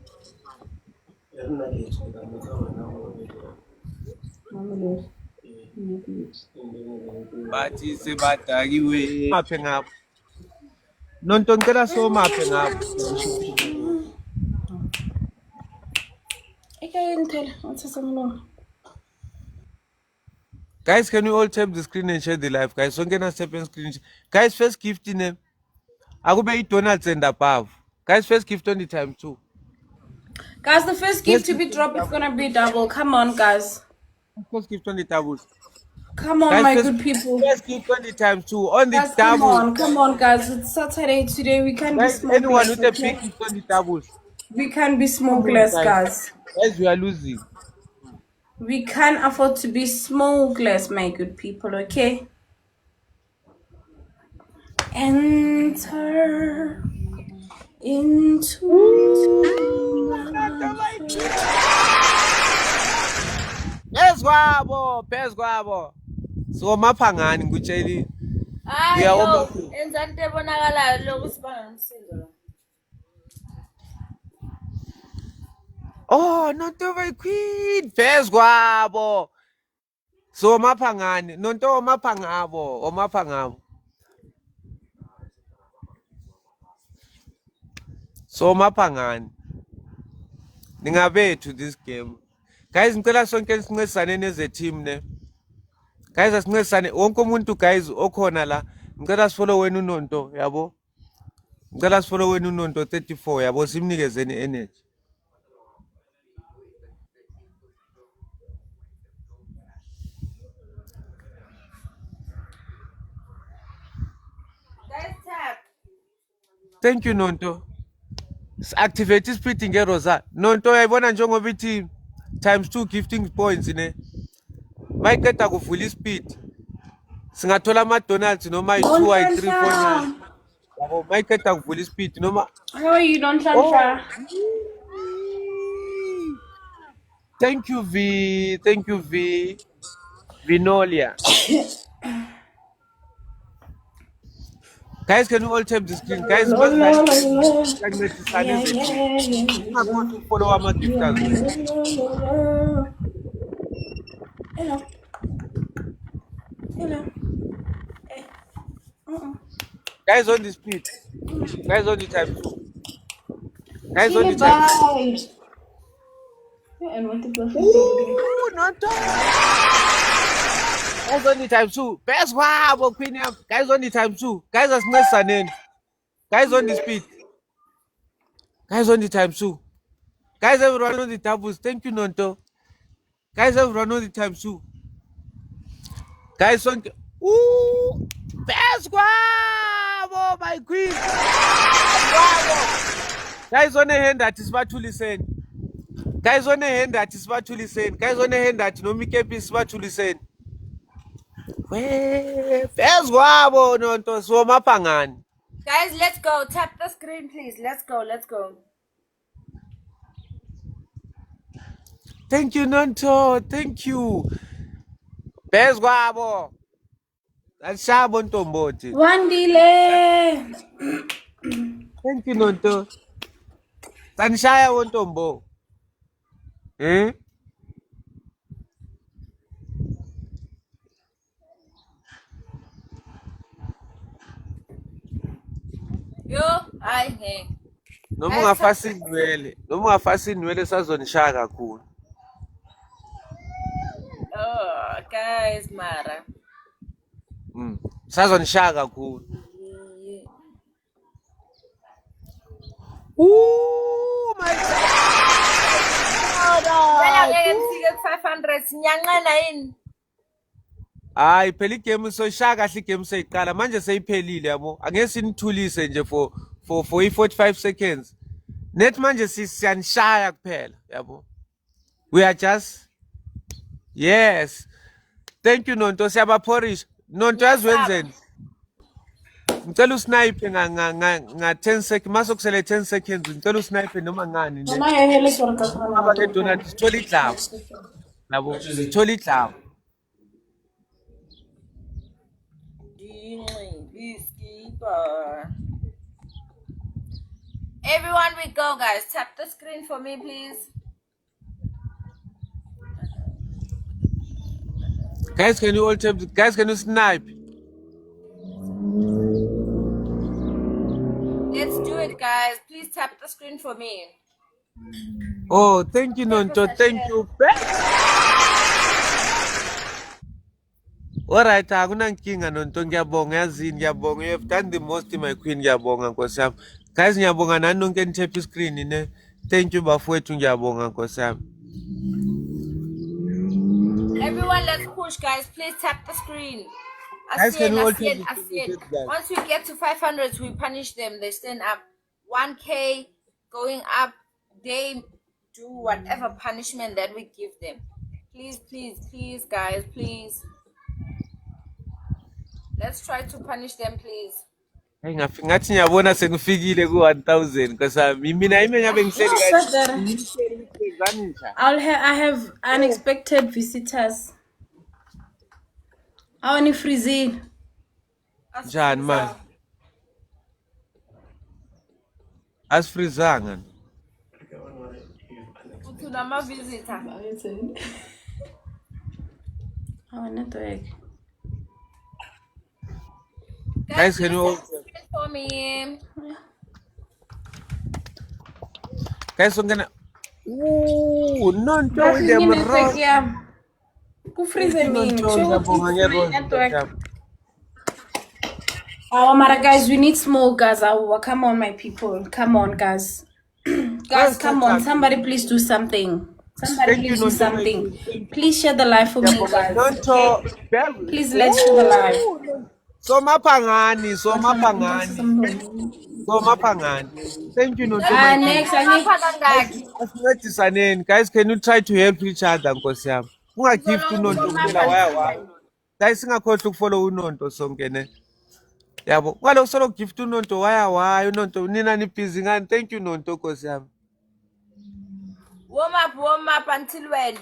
Bathi sebadakiwe. Maphe ngapho. Nonto ngicela so maphe ngapho. Guys, can you all tap the screen and share the live? Guys, so ngena tap and screen. Guys, first gift in akube Donald's and above. Guys, first gift on the time too. Guys, the first gift to be dropped is gonna be double. Come on, guys. First gift on the tables. Come on, Guys, my first, good people. first gift on the time too. On the Guys, table. come on, guys. It's Saturday today. We can't Guys, be anyone smokeless. with a Okay? big gift on the tables. We can't be smokeless, guys. Guys, we are losing. We can't afford to be smokeless, my good people. Okay? Enter into Pes kwabo. So maphangani ngutsheli. Hayi, Ngiyawoma. enza into ebonakalayo lokhu sibanga nomsindo la. Oh, Nonto my queen. Pes kwabo. So maphangani. Nonto omaphangabo. So maphangani. Ningabethu this game. Guys, ngicela sonke sincedisane neze team ne. Guys, asincedisane wonke umuntu guys okhona la. Ngicela sifollow wena uNonto, yabo. Ngicela sifollow wena uNonto 34, yabo, simnikezeni energy. Guys, tap. Thank you, Nonto. Activate ispeed ngerosa. Nonto yayibona njengoba ithi ×2 gifting points ne. Mayiqeda kuvula ispeed. Singathola ama Donald's noma i2 i3 point. Yabo, mayiqeda kuvula ispeed noma. How are you, Don Shansha? Thank you, V. Thank you, V. Vinolia. Guys, can you all tap the screen? Guys, must I'm going to follow our gifters. Hello. Guys on the speed. Guys on the time too. Guys on the time. And what the Ooh, Nonto. Guys on the time too. Best wow, Queen. Guys on the time too. Guys as Nessanen. Guys on the speed. Guys on the time too. Guys, everyone on the tables. Thank you, Nonto. Guys, everyone on the time too. Guys on. Ooh, best wow, my queen. Wow. Guys on the hand that is what to listen. Guys on the hand that is what to listen. Guys on the hand that no make is what to listen. Best wow, Nonto. So maphangani. Guys, let's go. Tap the screen, please. Let's go. Thank you, Nonto. Thank you. Best kwabo. Ashabo Ntomboti. Wandile. Thank you, Nonto. Sanshaya Ntombo. Eh? Yo, hayi he. Noma ungafasi inwele sazonishaya kakhulu. guys, Mara. Sazonishaya kakhulu. Ooh, my Phela God. ngeke ngifike ku-500 sinyanqena yini? Hayi phela igame soyishaya kahle igame seyiqala manje seyiphelile yabo. Angeke sinithulise nje for i-45 seconds. Net manje siyanishaya kuphela yabo. We are just yes. Thank you Nonto siyabaphorisha. Nonto yazi wenzeni? Ngicela usnipe nga 10 seconds masokusele 10 seconds ngicela usnipe noma ngani ne. Aba ke donut sithola idlavu. Yabo sithola idlavu. Everyone we go, guys. Tap the screen for me, please. Guys, can you all tap? Guys, can you snipe? Let's do it, guys. Please tap the screen for me. Oh, thank you, Nonto. Thank you. Alright, akunankinga Nonto, ngiyabonga yazini, ngiyabonga. You have done the most, my queen, ngiyabonga Nkosi yami. Guys, ngiyabonga nani nonke nitap screen ne. Thank you bafowethu, ngiyabonga Nkosi yami. Everyone, let's push, guys. Please tap the screen. Guys, can you all tap I the see screen, it. guys? Once we get to 500, we punish them. They stand up. 1K going up. They do whatever punishment that we give them. Please, please, please, guys, please. Let's try to punish them, please. Hey, ngathi ngiyabona sengifikile ku 1000 Nkosi mina ngabe ngihleli kahle. I have unexpected visitors. Awani freezing. Njani man? Asifrizanga. Uthunama visitor. Our network. Guys, can you all for me? Guys, I'm gonna. Ooh, Nonto with them network, rose. yeah. Ku freeze me. Network. Oh, Mara, guys, we need smoke, guys. Come on, my people. Come on, guys. Guys, come on. Somebody please do something. Somebody please do something. Please share the live for me, guys. Nonto, Please let's share the live. Somapangani. Thank you, Nonto. Next, I need. Guys, can you try to help each other, Nkosi yami? Ungagive to Nonto kuphela waya. Guys, singakhohlwa ukufollow uNonto sonke ne. Yabo, kwalo solo gift uNonto waya uNonto nina ni busy ngani. Thank you Nonto Nkosi yami. Warm up until when?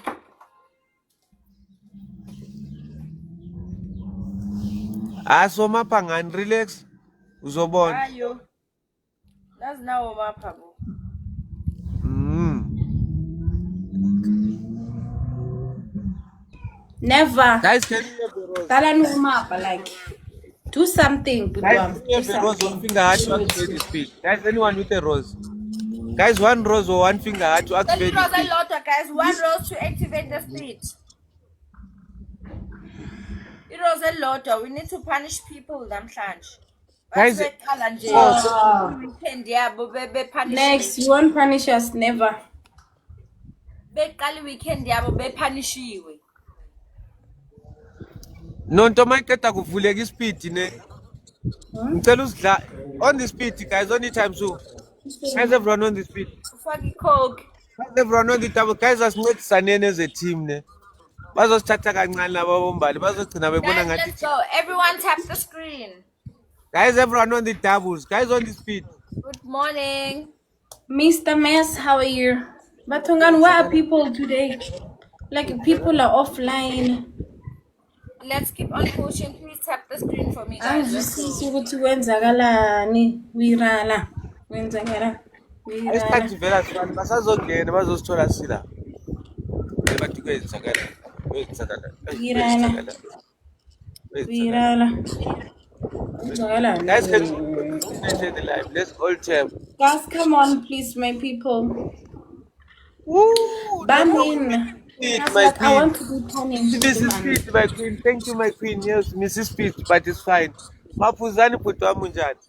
Somapangani, relax. Uzobona. Ayo. That's now warm up, Pabo. never. Guys, can you have the rose? Like, do something, Guys, can you have the rose one finger heart to activate the speed? Guys, anyone with a rose? Guys, one rose or one finger heart to activate the speed. Guys, one rose to activate the speed. It was a lot. We need to punish people, namhlanje. Guys, next, you won't punish us, never. Weekend yabo bepunishiwe. Nonto mayiketa kuvuleka ispeed ne. Ngicela usidla on the speed guys, on the time so. Guys, everyone on the speed. Ufake coke. Guys, everyone on the table. Guys, asincedisaneni as a team ne. Bazosithatha kancane laba bombali bazogcina bebona ngathi. Let's go. Everyone tap the screen. Guys, everyone on the doubles. Guys, on the speed. Good morning. Mr. Mess, how are you? Batungan, where are people today? Like, people are offline. Let's keep on pushing. Please tap the screen for me, guys. Let's go. Isikhathi vela sibani basazongena bazosithola sila. Bathi kwenzakala. Guys, can you share the live? Let's all tap. Guys, come on, please, my people. Woo! Bam in. Speed, That's my like I queen. want to do turning Mrs. man. Speed, my queen. Thank you, my queen. Yes, Mrs. Speed, but it's fine. Mapuzani putwa munjani.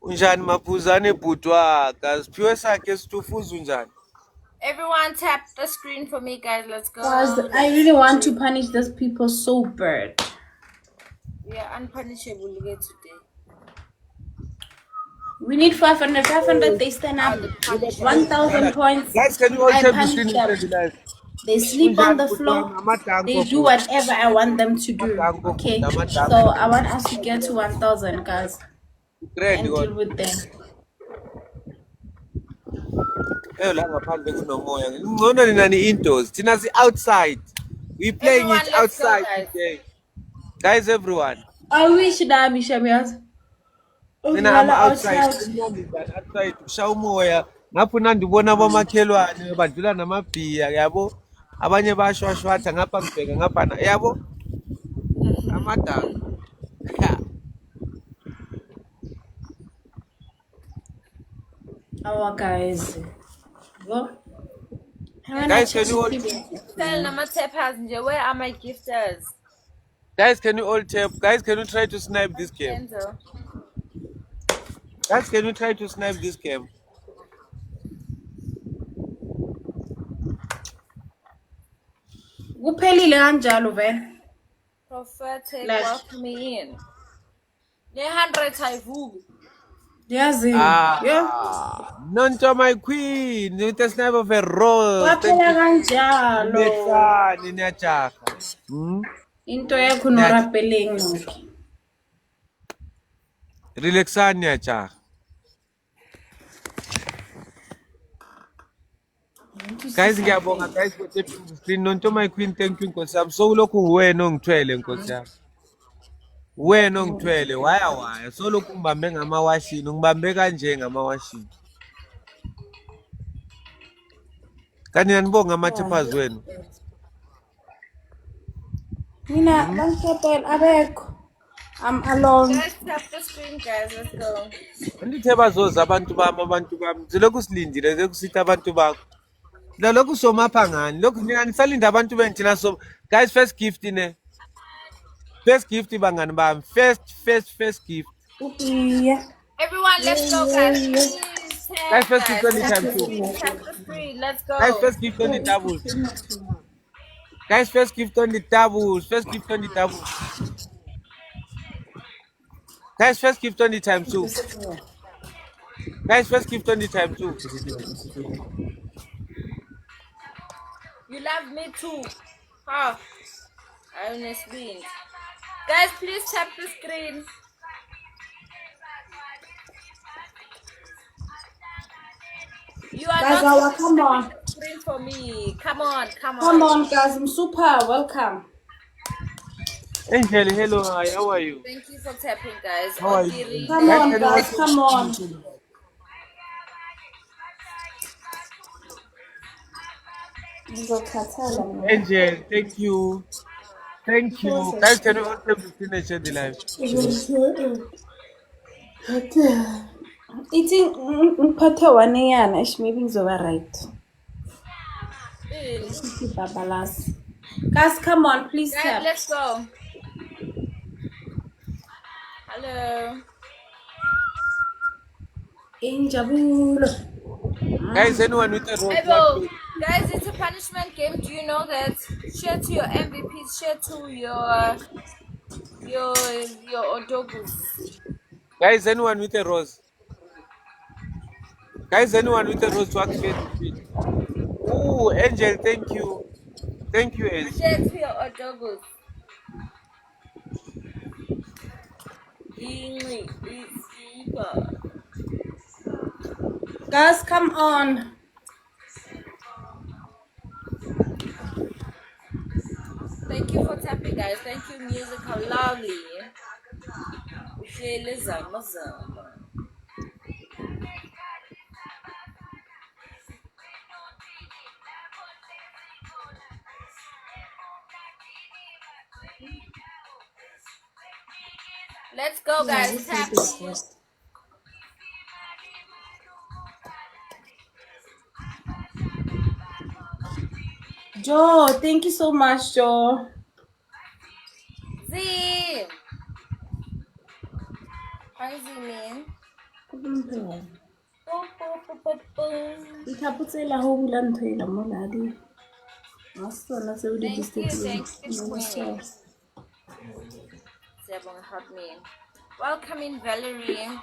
Unjani mapuzani putwa. Kasiphiwe sakhe situfuza unjani. Everyone tap the screen for me, guys. Let's go. Guys, I really want to punish these people so bad. We are unpunishable here today. We need 500. 500, they stand up. 1,000 points. Guys, can you all I tap the punish screen them. and send live? They sleep on the floor. They do whatever I want them to do. Okay, so I want us to get to 1,000, guys, and deal with them. La ngaphandle kunomoya. Ngcono nina ni indoors. Thina si outside. We playing Everyone, it let's go, outside guys. today. Guys, everyone. I wish that Mishamias. Mina I'm outside. Outside kushaya umoya. Ngapho nandibona bomakhelwane badlula namabhiya yabo. Abanye bashwashwatha ngapha ngibheka ngapha na yabo. Amadaka. Our guys. Go. Guys, can you all Tell Nama tappers, where are my gifters? Guys, can you all tap? Guys, can you try to snipe this game? Kenzo. Guys, can you try to snipe this game? Kuphelile kanjalo vele. Prophetic, Like- welcome me in. 100 Taivu. Yazi. Yeah. Nonto my queen, with a snipe of a rose. Kwaphela kanjalo. Methani niyajaha. Into yakho norapeleng noke. Relaxani niyajaha. Guys, ngiyabonga guys for tapping the screen. Nonto my queen, thank you Nkosi yami. So lokhu wena ongithwele Nkosi yami. Wena ongithwele waya. So lokhu ngibambe ngamawashini, ngibambe kanje ngamawashini. Kanti nibonga ama-tappers wenu. Mina bangithapela abekho. I'm alone. Guys, tap the screen, guys. Let's go. Andithe bazoza abantu bami. Zilokhu silindile sekusithi abantu bakho. Lokhu somapha ngani? Lokhu nina nisalinda abantu benu thina so. Guys, first gift ne. First gift bangani bami. First gift. Yeah. Everyone, let's go, guys. Please tap, Guys, first gift on the time too. tap the screen. Let's go. Guys, first gift on the doubles. Guys, first gift on the doubles. First gift on the doubles. Guys, first gift on the time too. Guys, first gift on the time too. You love me too. How? I only spin. Guys, please tap the screen. You are Guys, not come on. tapping the screen for me. Come on. Come on, guys. I'm super. Welcome. Angel, hello, hi, how are you? Thank you for tapping, guys. How are you? Okiri. Come on, guys. Come on. Angel, thank you. Thank you. Guys, can you all tap the screen and share the live? Eating mphathe waneyana maybe ngizoba right. Babalas. Guys, come on, please Guys, tap. let's go. Hello. Injabulo. Guys, anyone with a Hey, road? bro. Guys, it's a punishment game. Do you know that? Share to your MVPs. Share to your odogus. Guys, anyone with a rose? Guys, anyone with a rose to activate the feed? Ooh, Angel, thank you. Thank you, Angel. Share to your odogus. Guys, come on. Thank you for tapping, guys. Thank you, musical lovely. Uhlele zama zama. Let's go, guys. Tap. Joe, thank you so much, Joe. Z. Hi, Z, man. Ikhaputsela ho bula ntho ela mona di. Masona se o di Thank you, No, Queen. Siyabonga, help me. Welcome in, Valerie.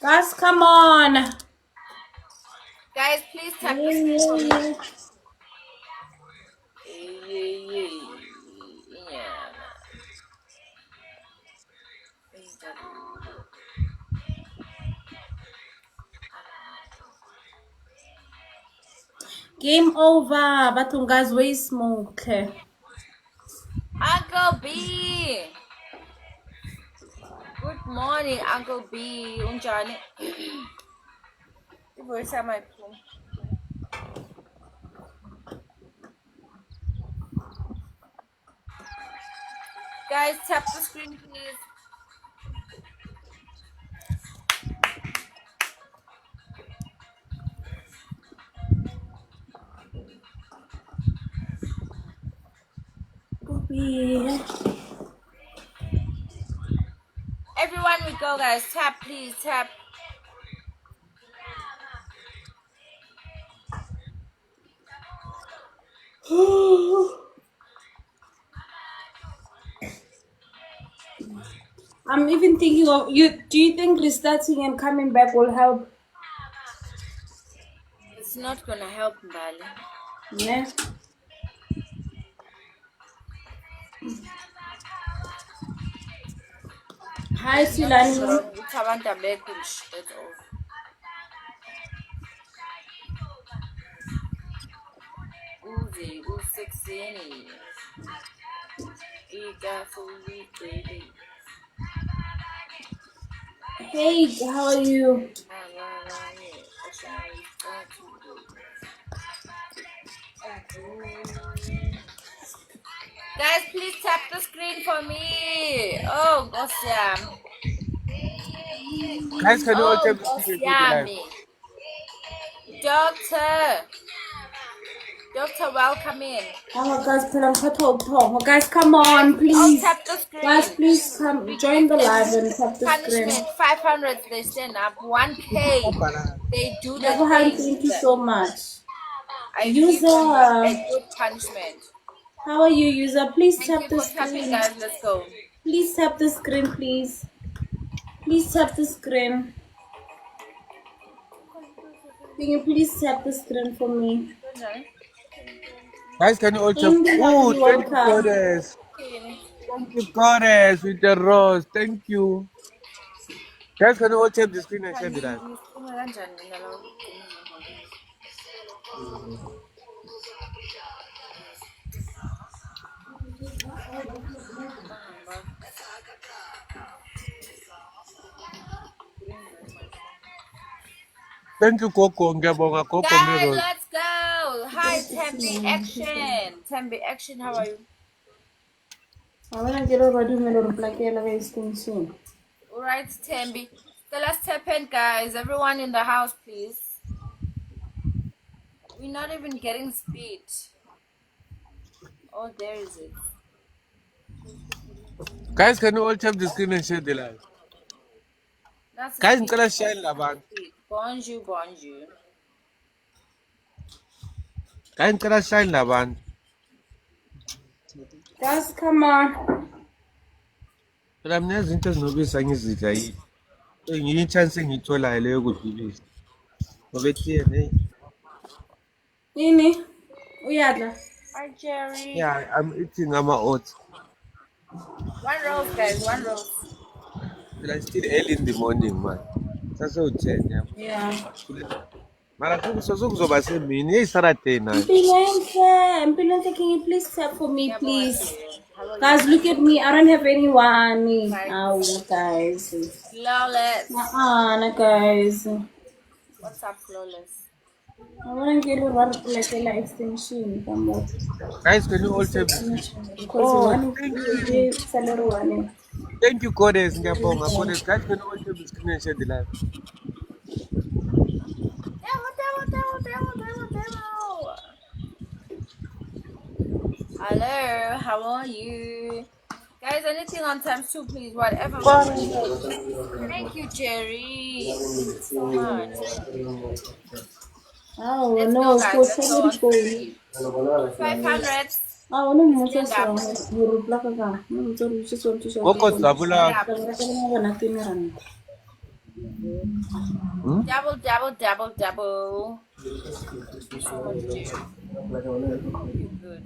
Guys, come on. Guys, please tap the screen for me. Yeah. Game over. Bathong guys, where is smoke? Uncle B. Good morning, Uncle B. Unjani? Voice my phone. Guys, tap the screen, please. Everyone, we go, guys. Tap, please. Tap. I'm even thinking of you. Do you think restarting and coming back will help? It's not gonna help, Mbali. Yeah. Hi, Silani. It's abantu abekho nje, that's all. Uze usekuseni. Ikafuni baby. Hey, how are you? Guys, please tap the screen for me. Oh, Gosiam. Guys, can you all Oh, tap the screen and share the live? Doctor, welcome in. Oh, guys, guys, come on, please. Tap the screen. Guys, please come join the live and tap the screen. Punishment 500, they stand up. 1K, they do the Neverhand, thing. thank you so much. I give them a good punishment. How are you, user? Please tap Thank you the for tapping, screen. guys. Let's go. Please tap the screen, please. Please tap the screen. Can you please tap the screen for me? Guys, can you all tap? Indy, Oh, thank you, welcome. Goddess. Thank you, Goddess, with the rose. Thank you. Guys, can you all tap the screen and share the live? Thank you, Coco. Ngiyabonga, Coco. Guys, let's go. Hi, Tembi Action. Tembi Action, how are you? I get over doing a reply extension. Alright, Tembi. So let's tap in, guys. Everyone in the house, please. We're not even getting speed. Oh, there is it. Guys, can you all tap the screen and share the live? That's Guys, ngicela share labantu. Bonjour, bonjour. Guys, ngicela share labantu. Guys, come on. Phela mina izinto ezinobisa ngizidla yini. Ngiyi chance engiyitholayo leyo kudlulisa. Ngoba ethiyeni hey. Nini? Uyadla? Hi, Jerry. Yeah, I'm eating oats. One rose, guys. One rose. Phela it's still early in the morning, man. Sase-10 yabo. Yeah. Mara kuzoba semini. Saturday night. Mpilenhle, can you please tap for me, please? Guys, look at me. I don't have anyone. Oh, guys. Flawless. Guys. What's up, Flawless? I want to get a like a extension from what? Guys, can you all tap? Because Oh, one is the salary one. thank you, Goddess. Ngiyabonga, Goddess. Guys, can you all tap the screen and share the live? Demo. Hello, how are you? Guys, anything on times 2, please. Whatever. Thank you, Jerry. Thank you so much. Oh, Let's no, go, guys. for Let's go salary on phone. screen. 500. I want to Let's move stand us up. around. You black again. No, sorry, just want to show the Woko phone. Zabula. Stand up. Double. Thank you so much, Jerry. You're good.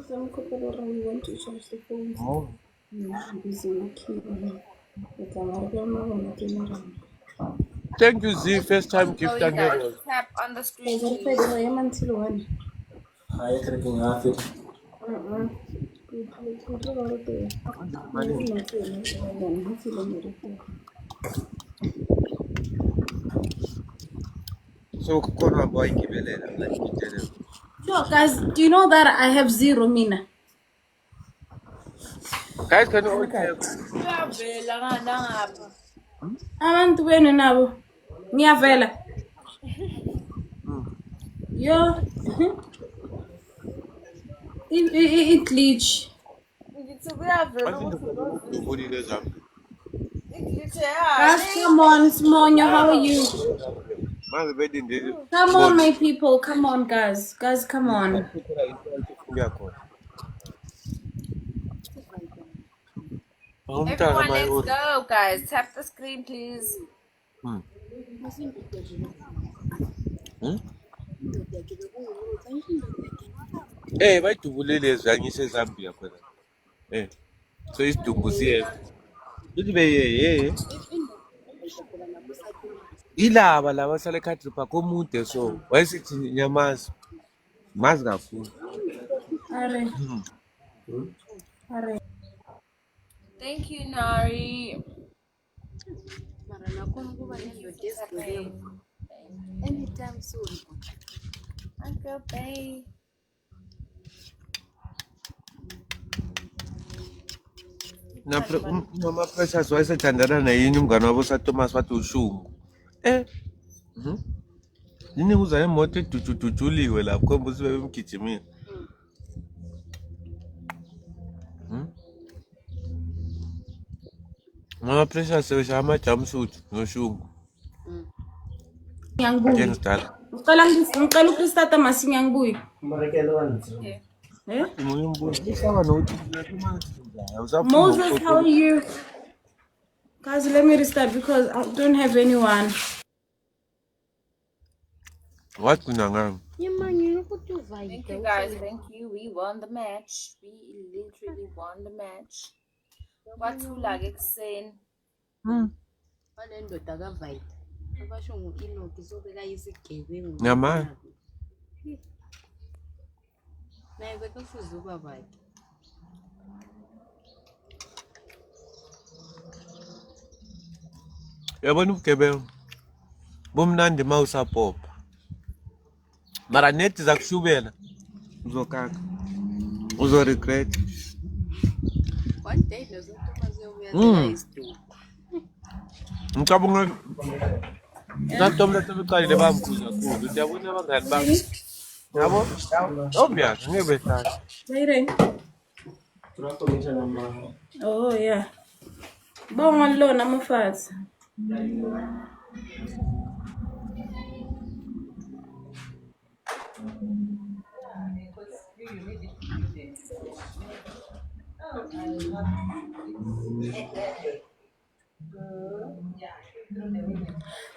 Some couple of want to charge the phone. Oh. I'm busy making it. I'm Thank you, Z. First time I'm gift going, and guys. heroes. Tap on the screen, verified please. I am until one. So, Kona boy, Kibelela. Like you tell them. Sure, guys, do you know that I have 0 mina? Guys, can you all tap? Abantu benu nabo. Ngiyavela. Yo. It glitch. I think the body is up. Guys, come on, Simonyo, how are you? My wedding day. Come on, my people. Come on, guys. Guys, come on. Everyone, let's go, guys. Tap the screen, please. Eh, bayidubulile ezange Zambia khona. So isidumbu siye. Lithi beye ilaba laba hlala eCountry Park omude so wayesithi nyamazi mazi kakhulu. Are. Thank you, Nari. Anytime soon. Uncle Bay. Noma Precious wayesethandana nayini umngane wabo saThomas wathi ushungu. Yini uza emoto edujujuliwe lapho khomba ukuthi bemgijimile. Mama Precious sewushaya ama-jumpsuit noshungu. Ngiyangbuya. Ngiyangidala. Ngicela uKristata masinya ngibuye. Moses, how are you? Guys, let me restart because I don't have anyone. What kunangam? Thank you, guys. Thank you. We won the match. We literally won the match. What's like explain? Banendoda kavayida abasho ngo-Enoch izobeka izigebengu Nyama. naye bekufuze uba vayida. Yabona ubugebengu bumnandi uma usapopha mara neti zakushubela uzokaka uzoregret. One day nozoThomas uyobuya isidumbu. Ngicabanga naThomla sebeqalile bamkhuza kakhulu. Uyabona abangani bami. Yabo? Obvious ngeke behlala. Waiting. Oh, yeah. Bonga lo namafazi.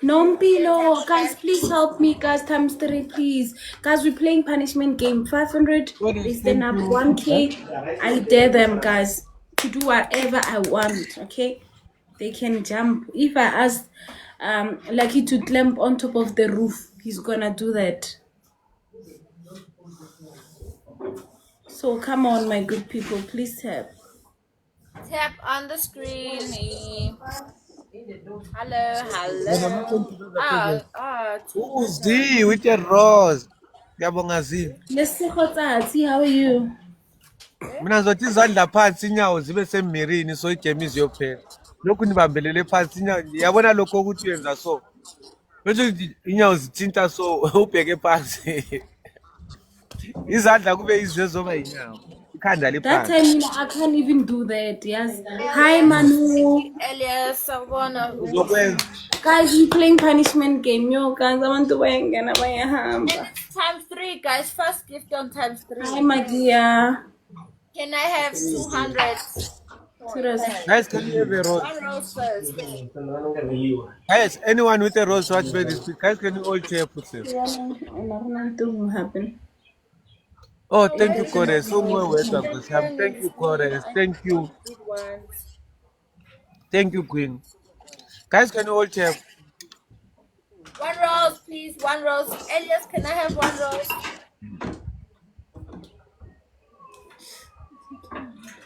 Nompilo, guys, please help me, guys, times 3, please. Guys, we're playing punishment game. 500, they stand up. 1K, I dare them, guys, to do whatever I want, okay? They can jump. If I ask Lucky to climb on top of the roof, he's gonna do that. So come on, my good people, please tap. Tap on the screen. Hello. Who's D with your rose? Ngiyabonga Z. Lesihotati, how are you? Mina ngizothi izandla phansi inyawo zibe semirini so igame iziyophela. Lokhu nibambelele phansi inyawo. Yabona lokho ukuthi uyenza so. Bese inyawo zithinta so ubheke phansi. Izandla kube izezoba inyawo. Ikhanda That liphansi. time, I can't even do that. Yes. Hi, Manu. Elias, sawubona. Uzokwenza. Guys, we playing punishment game. Yo, guys, I want to bayangena bayahamba. It's times 3, guys. First gift on times 3. Hi, Magia. Can I have 200? Serious. Guys, can you have a rose? 1 rose first. Guys, anyone with a rose watch me this week. Guys, can you all share pussy? Nothing will happen. Oh, thank you, Kores. So more welcome. Thank you, Kores. Thank you. Good ones. Thank you, Queen. Guys, can you all share? 1 rose, please. 1 rose. Elias, can I have 1 rose?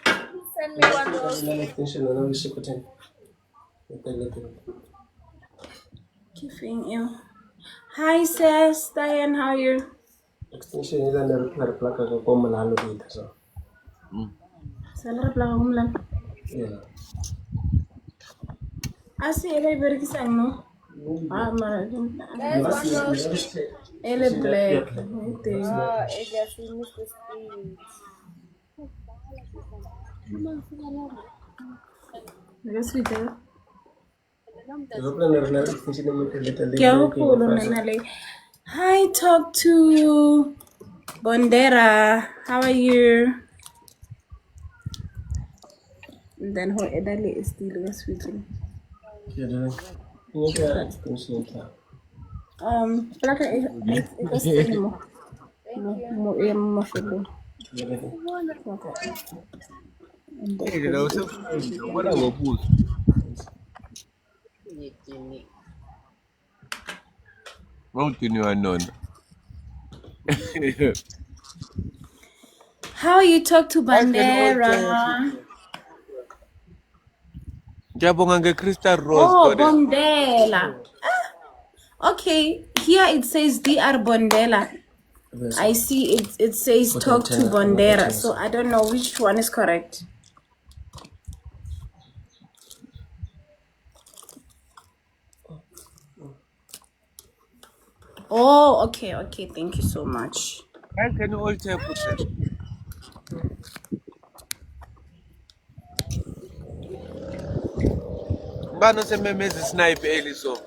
Please send me 1 rose. Giving you. Hi, sis. Diane, how are you? Salah belakang umlan. Asi ele berkisang no. Mara. Guys, 1 rose. Ele black. Elias, we missed the speed. Let's see there. Hi, talk to Bondera. How are you? And then her Edale is still speaking. Plaka is What I will put. Won't you know unknown? How you talk to Bandera? Jabonga Crystal Rose. Oh, Bondela. Okay, here it says DR Bondela. I see it says talk to Bondera. So I don't know which one is correct. Oh, okay. Thank you so much. Guys, can you all share pussy? Bano se memezi snipe early so.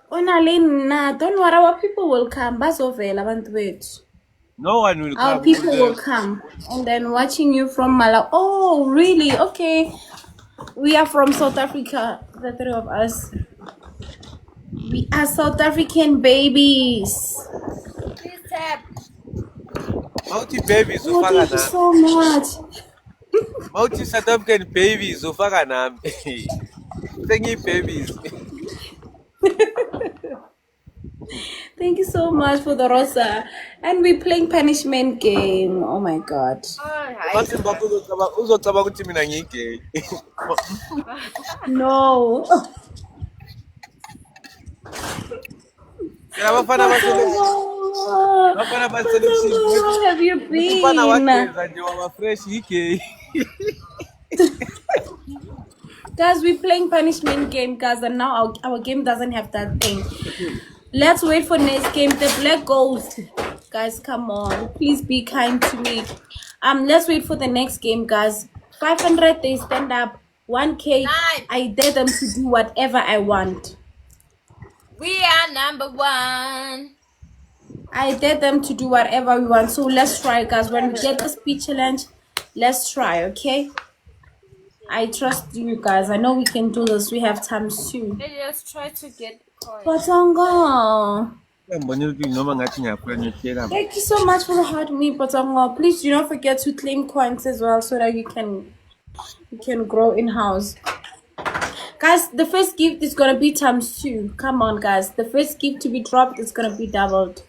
Onalina, don't worry, our people will come. Basovela, abantu bethu. No one will come. Our people will come. And then watching you from Malawi. Oh, really? Okay. We are from South Africa, the 3 of us. We are South African babies. Please tap. Multi babies Oh, ufaka thank you nami. so much. Multi South African babies ufaka nami. Thank you babies. Thank you so much for the rosa. And we're playing punishment game. Oh my god. Bathi mbakho uzocaba ukuthi mina ngigay. No. Abafana baselection. Where have you Umfana been? wagenza nje waba fresh igay. Guys, we're playing punishment game, guys, and now our game doesn't have that thing. Let's wait for next game. The black ghost. Guys, come on. Please be kind to me. Let's wait for the next game, guys. 500, they stand up. 1K, I dare them to do whatever I want. We are number 1. I dare them to do whatever we want. So let's try, guys. When we get the speed challenge, let's try, okay? I trust you guys. I know we can do this. We have time soon. Let's try to get coins. Potongo. Mbonile ukuthi noma ngathi ngiyafuna ngiyekela. Thank you so much for the heart me, Potongo. Please do not forget to claim coins as well so that you can grow in house. Guys, the first gift is gonna be times 2. Come on, guys. The first gift to be dropped is gonna be doubled.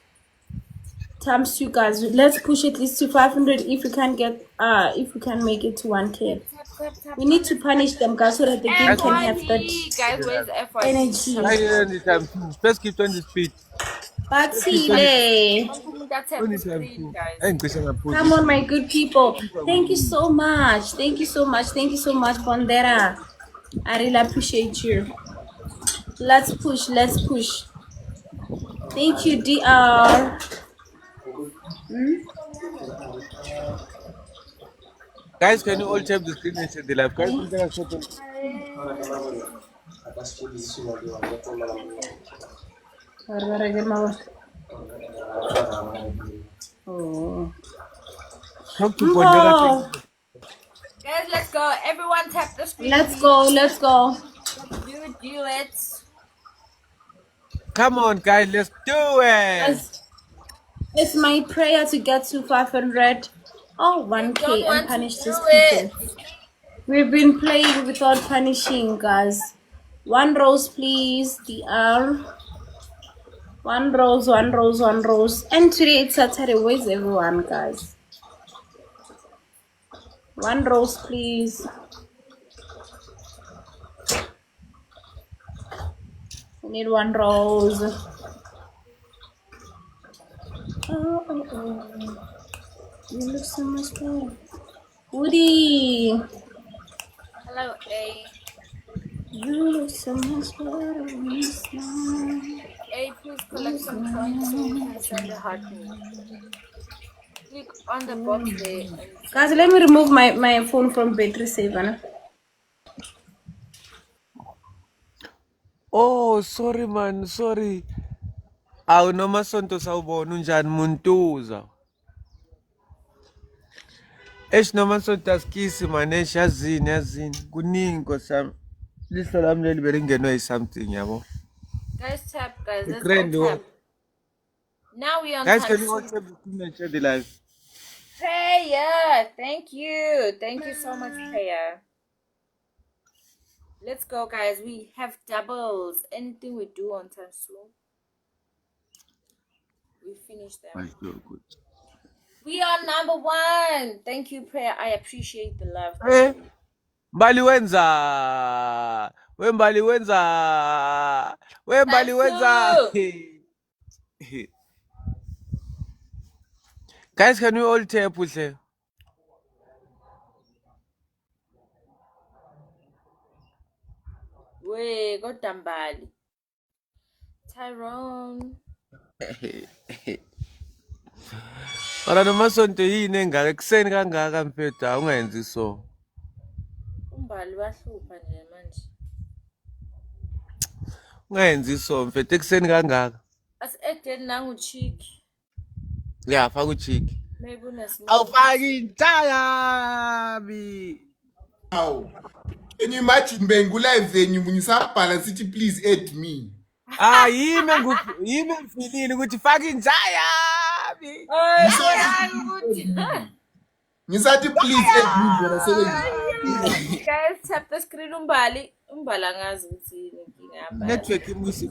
Times 2, guys. Let's push at least to 500 if we can get if we can make it to 1K. tap, We need to punish them, guys, so that the game can have that FYP, guys, where's the FYP? energy. Anytime soon. First keep 20 speed. Batsile. Don't put me that tap the Anytime screen, soon. guys. Ain't question I put Come on, my good people. Thank you so much. Thank you so much. Thank you so much, Bondera. I really appreciate you. Let's push. Let's push. Thank you, DR. Guys, can you all tap the screen and share the live? Guys, please take a photo. Oh. Talk to Bondera. No. Guys, let's go. Everyone tap the screen. Let's go. Let's go. Do it. Come on, guys, let's do it. It's my prayer to get to 500 or 1K and punish these people. We've been playing without punishing, guys. One rose, please. DR. One rose, one rose, one rose. And today it's Saturday. Where's everyone, guys? One rose, please. We need one rose. Oh. You look so much better. Woody. Hello, A. You look so much better when you smile. A, please collect some coins so we can send a heart me. Click on the box there. Guys, let me remove my phone from battery saver. Oh, sorry, man. Sorry. Awu noma sonto sawubona unjani Muntuza. Noma sonto askisi man yazini kuningi nkosami. Lihlo lami leli belingenwe something yabo. Guys, tap, guys. Let's Grand go tap. Now we on Guys, time can you all two. tap the screen and share the live? Prayer. Thank you. Thank you so much, Prayer. Let's go, guys. We have doubles. Anything we do on time soon, we finish them. Good. We are number one. Thank you, Prayer. I appreciate the love. Eh, Mbali wenza. Wembali wenza. Wembali wenza. Guys, can you all tap with her? Wait, go Dambali. Tyrone. Mara noma sonto yini engaka ekuseni kangaka mfethu ungenzi so. Umbali bahlupha nje manje. Ungenzi so mfethu ekuseni kangaka. As-edeni nangu cheek. Yeah, faka uchiki. Maybe unesimo. Awufaki intaya bi. How? Can you imagine being live venue when you say city please aid me? Ah, yime mfilini ukuthi faka intaya bi. Ngisathi please aid me ngiyona sebenza. Guys, tap the screen umbali. Umbali angazi ukuthi yini inkinga yabali. Network imusi.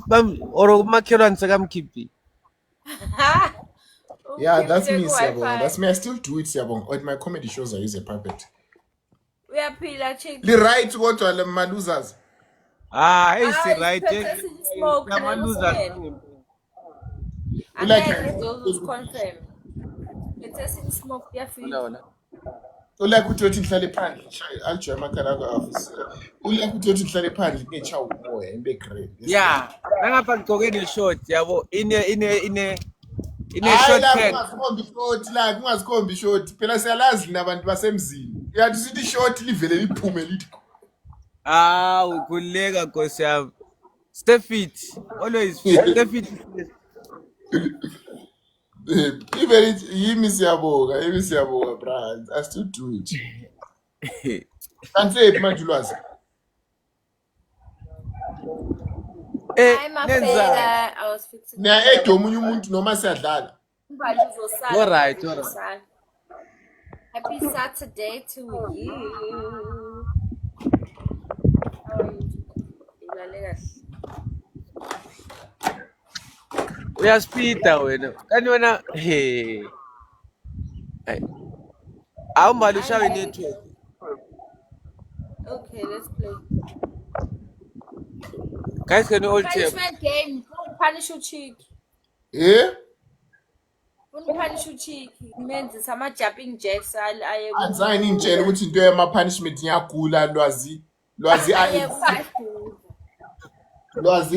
Bam oro makhelwane sekamkhiphi. Yeah, that's me, Siabong. That's me. I still do it, Siabong. At my comedy shows, I use a puppet. Uyaphila chick. The right to go to the maluzas. Ah, it's right. Smoke. I like those confirm. It's in smoke. Uyafila. Ula kuthi uthi ngihlale phandle. Aljoy amakhala akho office. Ula kuthi uthi ngihlale phandle ngechawu umoya imbe grey. Yeah. Nangapha ngigcoke ne short yabo ine short tent. Kungazikhombi short. Phela siyalazi nabantu basemzini. Yathi sithi short livele liphume lithi. Ah, ukhuleka Nkosi yami. Stay fit. Always fit. Stay fit. Even yimi siyabonga, bro. I still do it. Can't say it manje ulwazi. I'm afraid I was fixing. Na omunye umuntu noma siyadlala. Umbali uzosala. All right. Happy Saturday to you. How are you? Ulaleka. Uyaspita wena. Kani wena hey. Awumbali ushawe network. Okay, let's play. Guys, can you all tap? Punishment game. Punish your cheek. Eh? Punish your cheek. Means some jumping jacks. Anzange ningitshela ukuthi into yama-punishment iyagula lwazi lwazi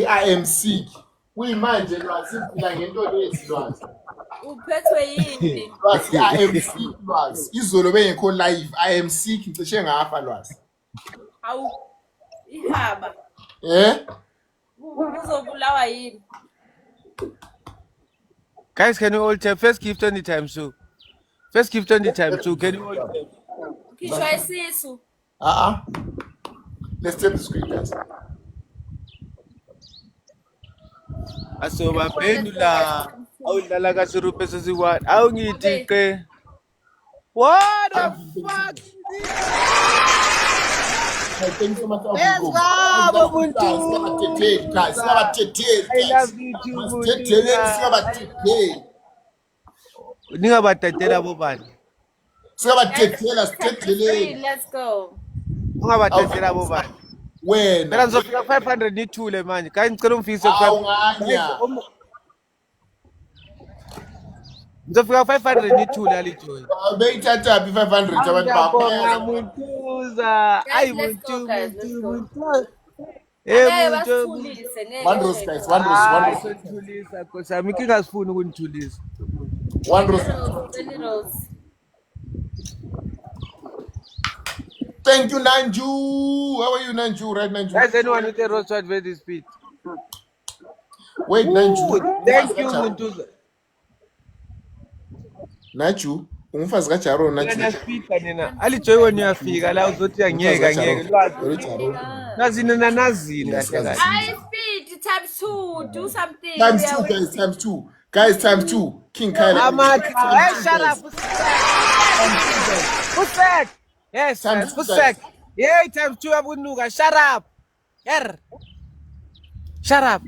I am sick. Kuyimanje lwazi ngiphila ngento lezi lwazi. Uphethwe yini? Lwazi I am sick lwazi. Izolo bengekho live I am sick ngicishe ngafa lwazi. Awu ihaba. Uzobulawa yini? Guys, can you all tap? First gift on the time two. First gift on the time two. Can you all tap? Khishwa isisu. Let's tap the screen guys. Asoba pendula. Awudlala kaSurupe sesiwani. Awungithi ke. What the fuck? Thank you so much. Yes, Baba Muntu. Guys, I love you too, Muntu. Ningabatatela bobani. Let's go. Ungabatatela bobani. Wena. Phela ngizofika 500 nithule manje. Kayi ngicela ungifise 500. Ngizofika 500 nithule alijoyi. Beyithatha 500 abantu bakho. Muntuza. Ayi Muntu. One rose guys, one rose. Sonthulisa Nkosi inkinga sifuni ukunithulisa. One rose. Thank you, Nanju. How are you, Nanju? Right, Nanju? Guys, anyone with a rose to advert this speed? Wait, Nanju. Thank you, Muntuza. Nanju, umfazi kaJaro Nanju. Ngiyafika nina. Alijoyi wena uyafika la uzothi angeke. Nazini nazini kahle. I speed times 2. Do something. Times 2 guys, times 2. Guys, times 2. King Kyla. Hey, shut up. Pusek. Yes, Pusek. Yeah, times 2 abunuka. Shut up. Yer. Shut up.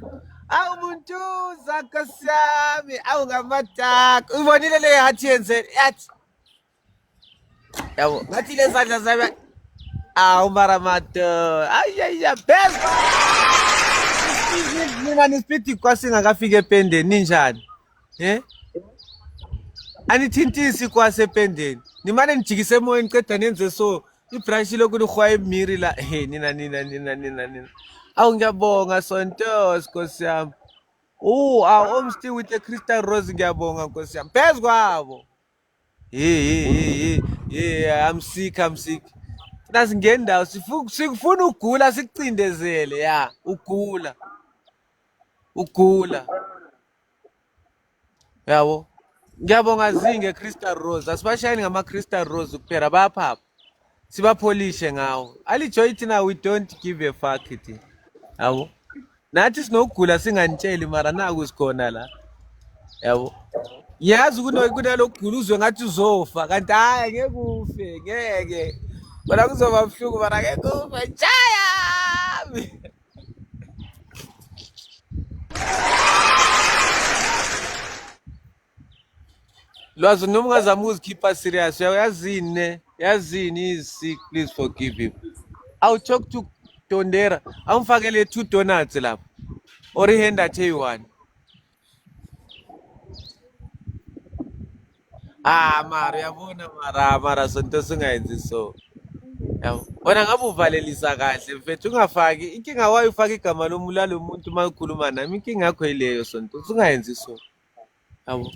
Awu Muntuza Nkosi yami, awu ngamataka. Ubonile le hathi yenze. Yathi. Yabo, ngathi lezandla zami. Awu maramato. Ayaya, bezwa. Mina nisipiti kwasi ngakafika ependeni ninjani? Anithintisi kwase ependeni. Nimane nijikise emoyeni qeda nenze so. Ibranch lokhu likhwaye emiri la. Nina. Awu ngiyabonga Sontos Nkosi yami. I'm still with the Crystal Rose ngiyabonga Nkosi yami. Phezu kwabo. Yeah, I'm sick. Nazi ngendawo sikufuna ugula sikucindezele ya ugula. Yabo. Ngiyabonga zinge Crystal Rose. Asibashayini ngama Crystal Rose kuphela baphapha. Sibapolishe ngawo. Alijoyi thina we don't give a fuck it. Yabo. Nathi sinogula singanitsheli mara naku sikhona la. Yabo. Yazi kunalokugula uzwe ngathi uzofa kanti hayi ngeke ufe ngeke. Bona kuzoba buhlungu mara ngeke ufe. Jaya! Lwazi noma ungazama ukuzikhipha serious yazini is sick, please forgive him. I'll talk to Tondera. Awumfakele 2 donuts lapha. Or ihand athe 1. Mara uyabona mara sonto singayenzi so. Yabo. Wena ngabe uvalelisa kahle mfethu ungafaki inkinga wayo ufaka igama lomulalo umuntu mayikhuluma nami inkinga yakho ileyo sonto singayenzi so. Yabo.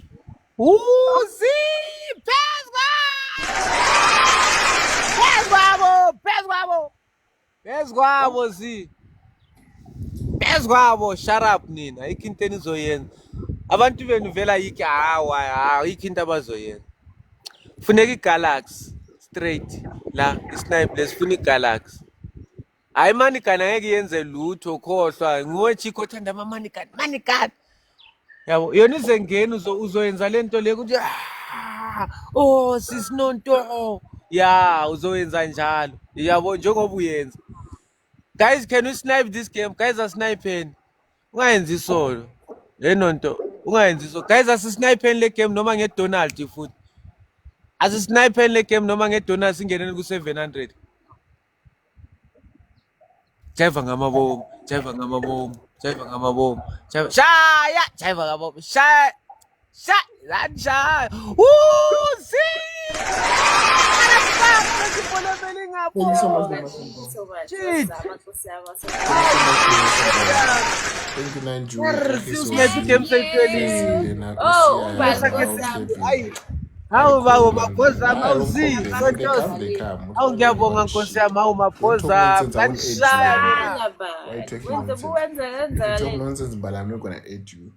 Bezwabo, shut up nina. Ikinto enizoyenza. Abantu benu vela yiki ikinto abazoyenza. Funeka iGalaxy straight la isnipe lesifuna iGalaxy. Hayi manikani angeke yenze lutho khohlwa. Nguwe Chico othanda manikani. Yabo, yona izengena uzoyenza lento le ukuthi sisinonto. Yeah, uzoyenza njalo. Yabo njengoba uyenza. Guys, can we snipe this game? Guys, asnipeni. Ungayenzi solo. Lenonto, ungayenzi solo. Guys, asisnipeni le game noma ngeDonald futhi. Asisnipeni le game noma ngeDonald singeneni ku 700. Jaiva ngamabomu, jaiva ngamabomu, jaiva ngamabomu, jaiva shaya, jaiva ngamabomu, shaya, shaya. Woo, see! Thank you so much. Thank you so much. Shit. Thank you, Nine Jewel. Thank you so Excuse me, game much. say Oh, Hawu bawo maphoza Ah, awuzi they sontos come. awu ngiyabonga nkosi yami hawu maphoza kanishaya mina Why are you talking nonsense? You talk nonsense, but I'm not gonna aid you.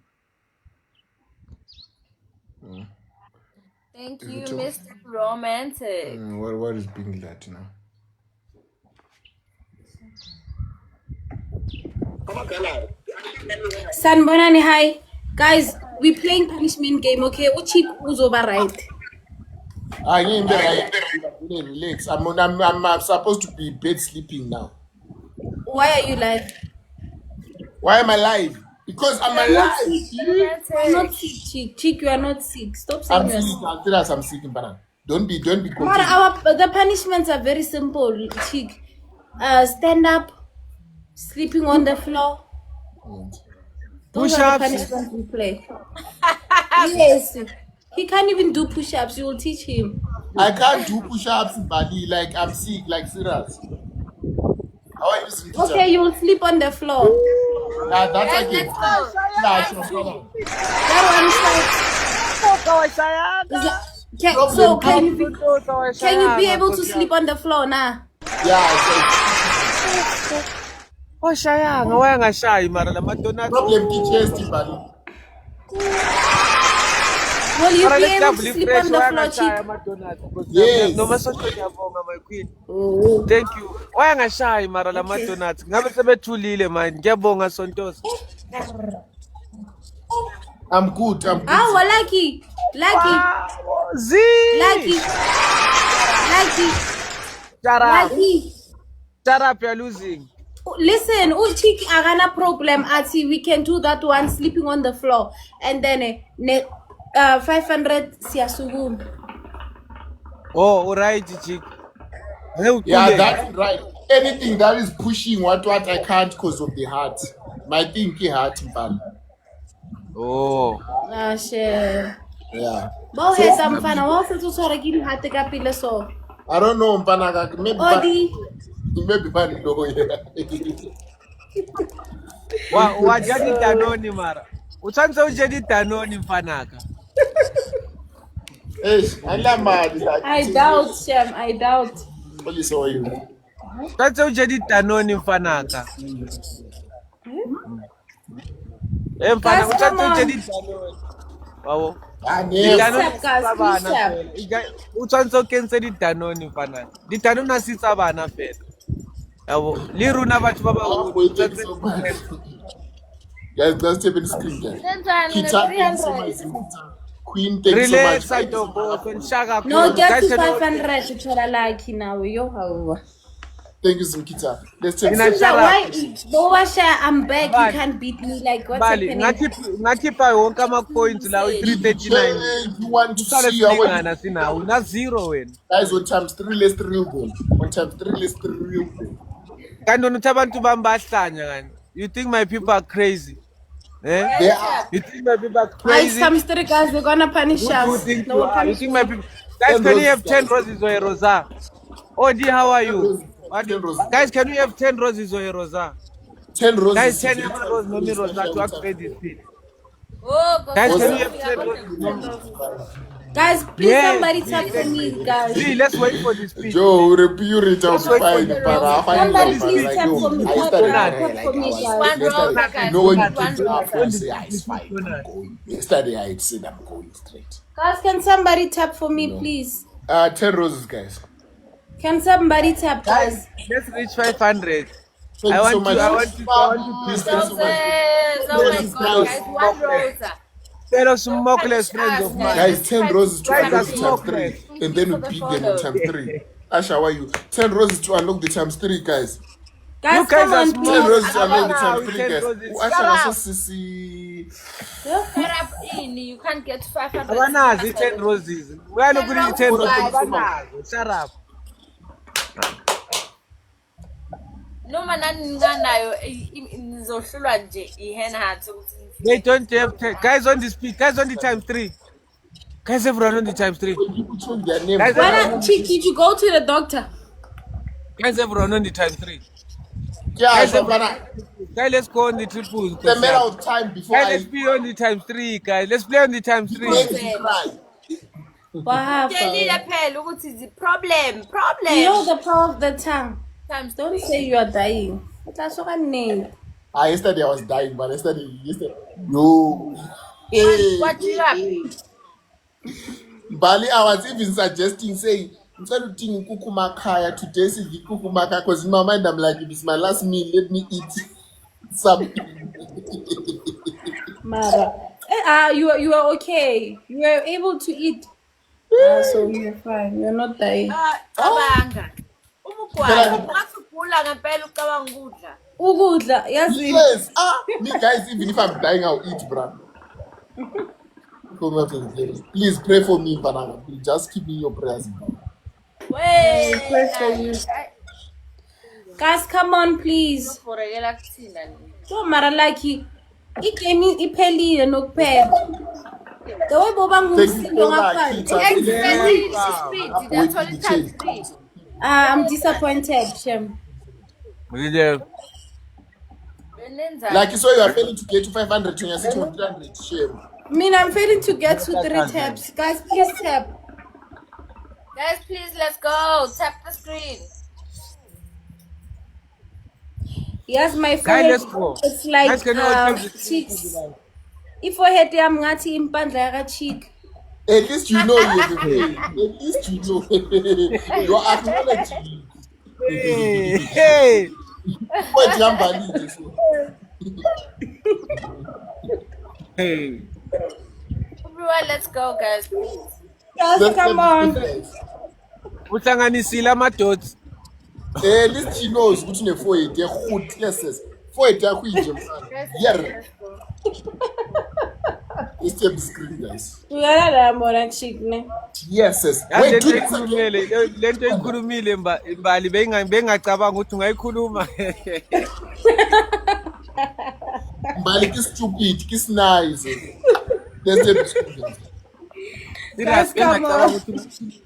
Thank If you, you talk- Mr. Romantic. What is being that now? Sanbonani, hi. Guys, we playing punishment game, okay? Uchi uzoba right. I ain't right. Relax. I'm supposed to be bed sleeping now. Why are you live? Why am I alive? Because I'm Not alive. sick. You are not sick, Chick. Chick, you are not sick. Stop saying I'm you're sick. sick. I'll tell us I'm sick in banana. Don't be But confused. the punishments are very simple, Chick. Stand up, sleeping on the floor. Those are the Push-ups. punishments we play. Yes. He can't even do push-ups. You will teach him. I can't do push-ups, buddy. Like I'm sick. Like serious. How are you listening to Okay, you will sleep on the floor. That's Guys, again. let's go. That one side. So can you be able to sleep on the floor now? Yeah. oshayanga wayangashayi mara la madonati Problem ki chest, buddy. Will you mara be let's able have to lift sleep fresh on the floor, wayangashaya Chick? madonati Yes. no masosho ngiyabonga my queen thank you wayangashayi mara la madonati ngabe sebethulile manje ngiyabonga sontos I'm good. Oh, lucky. Z shut up you're losing. Listen, Chick, agana problem. Ati, we can do that one sleeping on the floor, and then 500 siasugum. Oh, alright, chick. Yeah, that's right. Anything that is pushing what I can't because of the heart. My thing ki heart, man. Oh. Ah, shit. Yeah. Bo he some fun. What to sort of give hate kapile so? I don't know, Mpanaga. Maybe Odi. man know. Wajadi Danoni mara. Utanza ujadi Danoni mfanaka. Hey, I doubt, Shem. I doubt. Only saw you. Utanza ujadi Danoni mfanaka. Mfana Guys, come utanza on. ujadi Danoni. Wawo. Step, guys. Please step. Utanza ukense di Danoni mfanaka. Di Danoni asitsa bana fela. Yabo, liruna batho ba ba Thank you so much. Guys, let's take a screen, guys. Kita, thank you so much. Queen, thank you so much. Relax, I don't go. Shaka. No, get to 500 to try like now. Yo, how? Thank you, Kita. Let's take Ina- So why? Bowasha, I'm back. You can't beat me. Like what's Bali, happening? ngakipa wonke ama-coins la 339. You want to Usale see our silingana sinawo, una zero wena. guys on times 3 let's thrill them. On times 3 let's thrill them. Kanti wena uthi abantu bami bayahlanya kanti. You think my people are crazy? Eh? They are. You think my people are Guys, crazy? some stray guys, they're gonna punish Who do you us. think No you are? You think my people... Guys, can we have 10 roses or a rosa? Oh dear, how are you? 10 roses. Guys, can we have 10 roses or a rosa? 10 roses. Guys, 10 roses, no me rosa to activate this thing. Oh, go Guys, go, can go, we have go, 10 go, roses? go. Guys, please Yes. somebody tap for me, guys. See, let's wait for this speech. Joe, repeat it out. Let's wait for Fine, the para. roses. Somebody Fine, please like, tap no, for me. I started Tap like for me, I was guys. One roll, yesterday. guys. No one One came to roll, our guys. phone say, it's fine, I'm going. Yesterday I said I'm going straight. Guys, can somebody tap for me, please? 10 roses, guys. Can somebody tap, guys? Let's reach 500. Thank I you want so to- much. I want to- Please, thank you so much. Oh my God, guys, one rosa. Tell us smokeless friends of mine. Guys, 10 roses to Guys, unlock are the times smokeless. 3. And then we beat them on times 3. Asha, how are you? 10 roses to unlock the times 3, guys. Guys, You guys come are on, small. 10 please. roses to unlock the Now times we 3, can guys. do this. Asha, Shut also up. sissy. Set up in, you can't get 500. Abanazi 10 roses. We are not going to 10 roses. Guys. Abanazi. Shut up. noma nani nganayo nizohlulwa nje i-hen heart ukuthi They don't have guys on the speed. Guys on the times 3. Guys, everyone on the times 3. People change their name. Guys, Why Chick, did you go to the doctor? Guys, everyone on the times 3. Yeah, Guys, so, but Guys, let's go on the triples. the matter of time before Guys, I let's play on the times 3, guys. Let's play on the times 3. make it cry. Tjelile phela ukuthi is the problem. You know the power of the tongue. Times Don't 3. say you are dying. That's what I name. Yesterday I was dying, but yesterday no. Hey, What you up? Bali, I was even suggesting saying instead of eating kukumakaya today, see the kukumaka because in my mind I'm like, if it's my last meal, let me eat something. Mara. You are okay. You were able to eat. So you're fine. You're not dying. Cabanga. Umugwala, ungasugula ngempela ucabanga ukudla. Ukudla, yazi. Yes, me guys, even if I'm dying, I'll eat, bro. Please pray for me, Banana. Please just keep me in your prayers. Wait. Pray for you. Guys, come on, please. Kurekela kuthina ni. So mara like igame iphelile nokuphela. The way boba ngumsindo ngaphandle. Extended speed. That's all it has speed. I'm disappointed, Shem. Benenza. Like, so you are failing to get to 500, when you're sitting on 300. Shame. I mean, I'm failing to get to 3 taps. Guys, please tap. Guys, please, let's go. Tap the screen. Yes, my Guys, forehead. let's go. It's like Guys, can you all tap the cheeks. If I had them, ngati impandla yaka cheek. At least you know you're failing. At least you know. You are acknowledging. Hey. What Jambali? Hey. Everyone, let's go, guys, please. Guys, come on. Uhlanganisile ama-dots. At least she knows which one for it. Yes, yes. For it, Guys, yeah. let's go. Let's tap the screen, guys. We are that more cheek, ne? Yes, yes. Yazi Wait, lento do this again. eyikhulumile, lento eyikhulumile imbali bengacabanga ukuthi ungayikhuluma. Mbali, kiss stupid, kiss nice. Let's tap the screen, guys. Serious, come bengacabanga on. ukuthi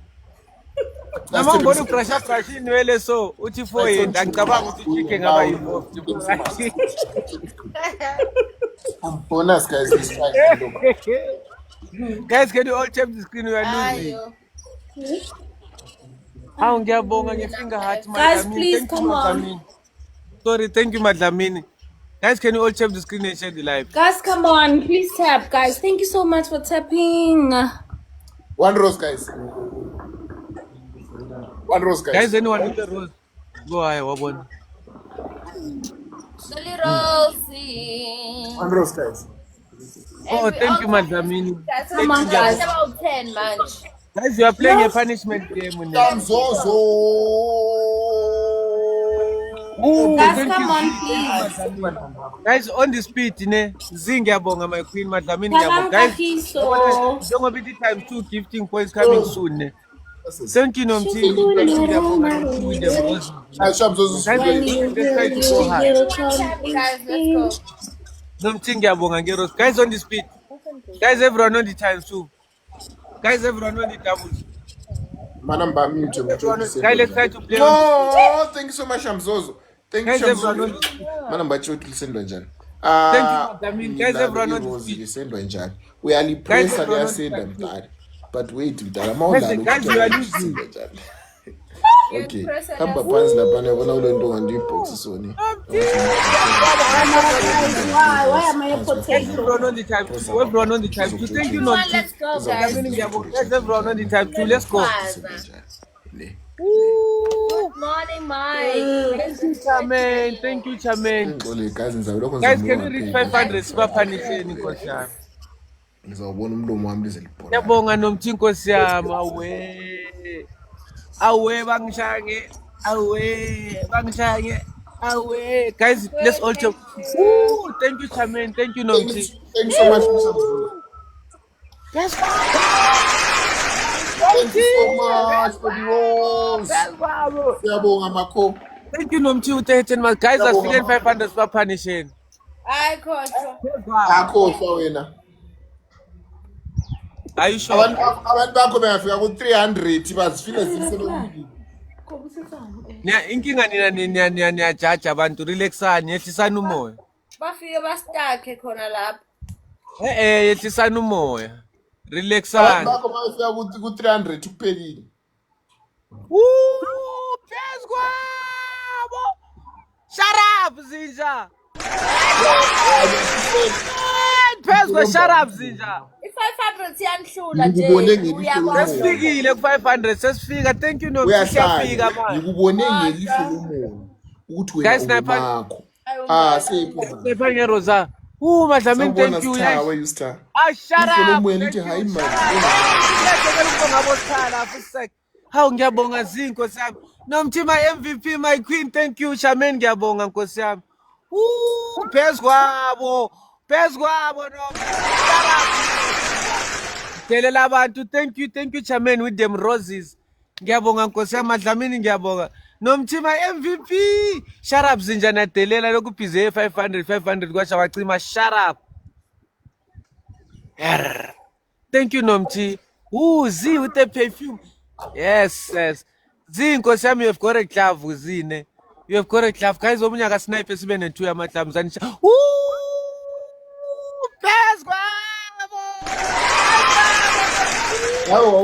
Let's noma tap the ngibona screen. ucrasha inwele so uthi forehead angicabanga ukuthi chicken ngaba involved. Bonus, guys. This time. Guys, can you all tap the screen? We are losing. Ayo. Hawu ngiyabonga ngefinger heart Guys, Madlamini. please, Thank you, come on. Madlamini. Sorry, thank you, Madlamini. Guys, can you all tap the screen and share the live? Guys, come on. Please tap, guys. Thank you so much for tapping. One rose, guys. One rose, guys. Guys, anyone with the rose? Go ahead, Wabon. Silly Rosie. One rose, guys. Oh, thank you, Madlamini. Guys, Come on, guys. guys. About 10, man. Guys, you are playing a punishment game. With Zozo. Guys, come on, please. Guys, on the speed, ne? Ngiyabonga, my queen, Madlamini. Karanga Guys, Kiso. don't be the times 2 gifting points coming soon. Ne? Thank you, Nomti. Zozo. Guys, let's go. Nomti ngiyabonga ngeros. Guys, on the speed. Guys, everyone on the times 2. Guys, everyone on the doubles. Manamba mute. Guys, let's try to play. Oh, thank you so much, Zozo. Thank you, Guys, everyone on Zozo. the speed. Manamba chotu lisendwa njani. Thank you, Madlamini. Guys, everyone on the Rose speed. lisendwa njani. We are pressure everyone on the liyasenda speed. mdala. But wait, mdala Guys, maudala guys, you are losing. Okay. Hamba phansi lapha yabona kule nto ngandiyibox soni. Why am I a Guys, potato? everyone on the time 2. Everyone on the time 2. Thank you, Come on, Nomti. let's go, guys. Guys, everyone on the time 2. Let's go. Good morning, Mike. Thank you, Charmaine. Thank you, Charmaine. Ngole guys ngizawuloko Guys, can you reach 500? Sibapanisheni nkosi yami. ngizawubona umlomo wami lize libhona. Ngiyabonga Nomthi nkosi yami. Awe. Awe bangishange. Awe bangishange. Awe. Guys, let's all talk. Woo, thank you, Charmaine. Thank you, Nomthi. Thank you so much, Mr. Zozo. Yes. Thank you so much for the rose. Siyabonga Mako. Thank you Nomchi uTeten man. Guys are Ngiyabonga, feeling 500 for punishing. Hayi khohlwa. akhohlwa wena. Are you sure? Abantu bakho bengafika ku-300 bazifile ziyi-70. Inkinga nina niyajaja abantu, relaxani, yehlisani umoya. Bafike bastakhe khona lapha. Yehlisani umoya. Abantu Relaxani. bakho bafika ku-300 kuphelile. Phezu kwabo. Shut up Zinja. Phezu kwa shut up Zinja. I-500 siyanhlula Ngikubone nje. ngelihlo Uyakwazi. lomoya. Sesifikile ku500, sesifika. Thank you Nomchi, Uyahlanya. siyafika man. Ngikubone ngelihlo lomoya ukuthi Guys, wena sniper. umakho. Ayo, Seyiphuma. Sefanye Rosa. Madlamini, Sawubona thank you. Star, where you star? Shut Ihlo up. lomoya Thank lithi you. hayi Shut man. up. Hawu ngiyabonga Nkosi yami. Nomthi my MVP, my queen, thank you. Shaman ngiyabonga Nkosi yami. Phezu kwabo. Phezu kwabo Nomthi. Delela abantu, thank you Shaman with them roses. Ngiyabonga Nkosi yami, Madlamini ngiyabonga. Nomthi my MVP. Shut up Zinja nadelela lokubhize 500 kwasha wacima. Shut up. Thank you Nomthi. Z with the perfume. Yes. Z Nkosi yami, you have got a glove Zine. You have got a glove. Guys, omunye aka snipe sibe ne2 yamahlamvu zanisha. Phezu kwabo.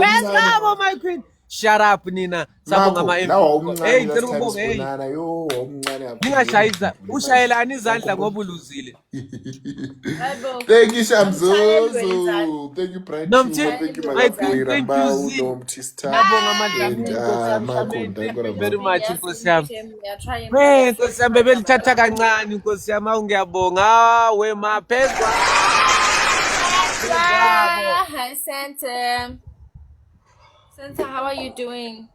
Phezu kwabo my queen. Shut up Nina. Sabonga ma MVP. Hey, ngicela ukubonga hey. Ningashayiza. Ushayelani izandla ngoba uluzile. Hayibo. Thank you Shamzozo. Umshayeli Thank you Bright. Nomthi, Thank you my queen, thank you Rambau, Z. Nomthi Star. Ngiyabonga Madlamini And, Nkosi yami. Marco, Shaman, thank thank you you very much Nkosi yami. Ngiyatry Nkosi yami belithatha kancane Nkosi yami, awu ngiyabonga we maphezwa. Hi Santa. Santa, how are you doing?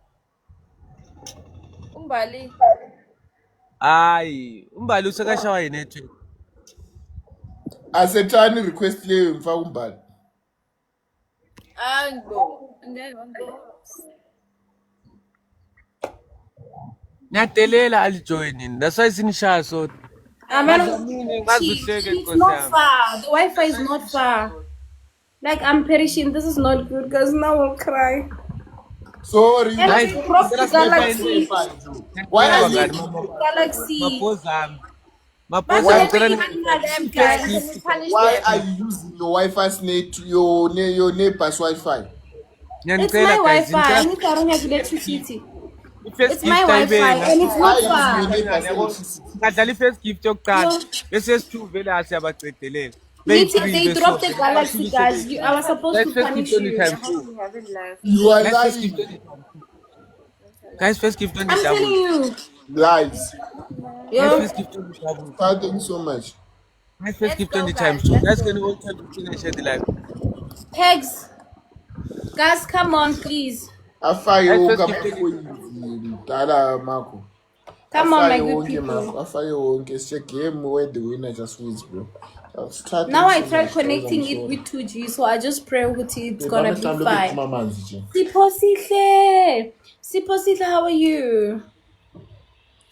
Umbali. Hayi, umbali usekashawa yinetwork. Asethani request leyo mfaka umbali. Ango. Ango. Ngiyadelela alijoin. That's why sinishaya so. It's not far. The Wi-Fi is not far. Like I'm perishing. This is not good because now I'll cry. Sorry. And Guys, it's broke the galaxy. Why are you Galaxy. Mapozami. But Mapozami let me ngicela handle them, guys. Can you punish why them? are you using your Wi-Fi net your neighbor's Wi-Fi? It's my Wi-Fi. I need to run have electricity. It's my Wi-Fi and it's Why not are far. you using your neighbor's electricity? ngadlala i-first gift yokuqala Yo. bese sesi2 vele asiyabacedelela. They dropped the galaxy, guys. I was supposed to punish you. You are First lying. gift. Guys, first gift on the I'm telling double. you. Lies. Yo. First gift on the double. Thank you so much. First Let's gift go, on the guys. times 2. Let's Guys, go. can you all try to finish the live? Pegs. Guys, come on, please. Afake Guys, wonke first gift. amacoins dala Marco. Come on, my Afake good wonke people. Marco. Afake wonke. It's a game where the winner just wins, bro. Now I tried connecting it with 2G, so I just pray with it. It's gonna be fine. Siposihle. Siposihle, how are you?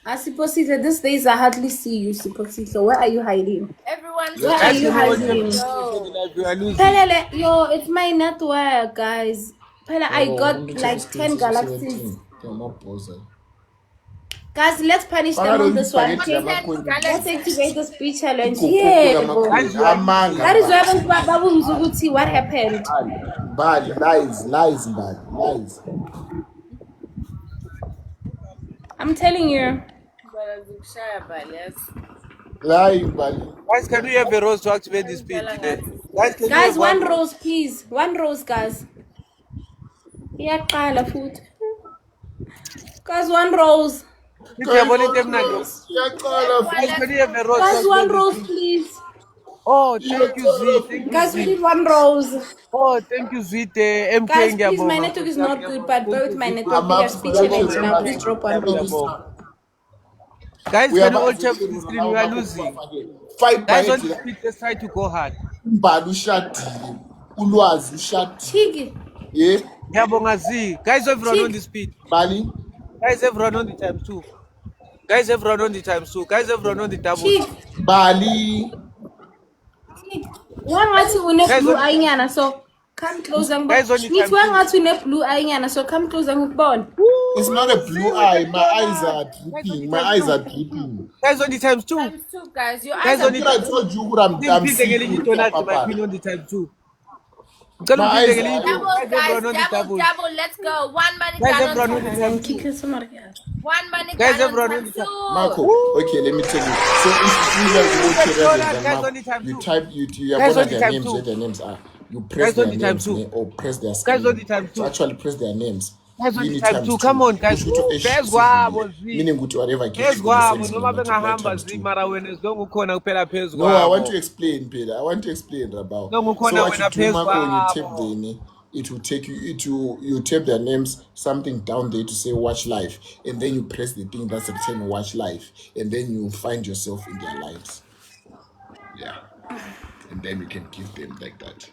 Siposihle, these days I hardly see you, Siposihle. Where are you hiding? Everyone's Where are Guys, you can you all try to hiding? finish the live? You are losing. Pelele, yo, it's my network, guys. Pele, I got like 10 galaxies. Guys, let's punish them on this one. Okay? Let's activate the speed challenge. Yeah, bro. That is why Babu Mzuguti, what happened? Bad lies, bad lies. I'm telling you. Lying, bad. Guys, can we have a rose to activate the speed today? Guys, can we Guys, have one rose, please. One rose, guys. Yeah, food. Guys, one rose. Guys, can we have a rose? Guys, one rose, please. Oh, thank you, Z. Thank you, Guys, we Z. need one rose. Oh, thank you, Z. MK Guys, please, my ngiyabonga. network is not good, but both my network, we have speech challenge now. Please drop one rose. Guys, can you all check the screen? We are losing. Fight Guys, on by the speed, let's try to go hard. Umbali ushadile. Ulwazi ushadile. Chigi. Yeah. Ngiyabonga Z. Guys, everyone on the speed. Bali. Guys, everyone on the time too. Guys, everyone on the times 2. Guys, everyone on the doubles. Chick, Bali. wangathi une Guys, blue on the eye nyana, so come close and guys on the ngithi times 2. wangathi une blue eye nyana, so come close and ngikubone. It's not a blue eye. My eyes are Guys on dripping. the My times eyes 2. are dripping. Guys on the times 2. Times 2, guys. Your eyes Guys are on the I told you what I'm Ngiphinde seeing ngelinye with idonut my Papa. queen on the times 2. Ngicela My uphinde eyes ngelinye are- double, Guys, guys. everyone on the Double, doubles. double. Let's go. One money Guys, down everyone on on the times times 2. Ngikhe somebody else. One money Guys, down everyone on on the times times 2. Marco, okay, let me tell you. So if you guys watch your Guys, reference, guys Marco, on the time you too. type you Guys are on the their time names too. where their names are. You press Guys on their the time names too. or press their Guys on screen. the time So too. actually press their names. Guys on the Yini time times too. two. Come on, guys. Kusho ukuthi Guys, sivile. wabo zi. Meaning ukuthi whatever gift Guys, you gonna wabo send me, noma multiply bengahamba times zi two. mara wena zonke ukhona kuphela phezulu No, I want to kwabo. explain, Peter. I want to explain, Rabao. Zonke So ukhona what you wena do, phezulu Marco, when you tap kwabo. the name, it will take you tap their names, something down there to say watch live, and then you press the thing that's written watch live, and then you find yourself in their lives. Yeah. And then you can give them like that.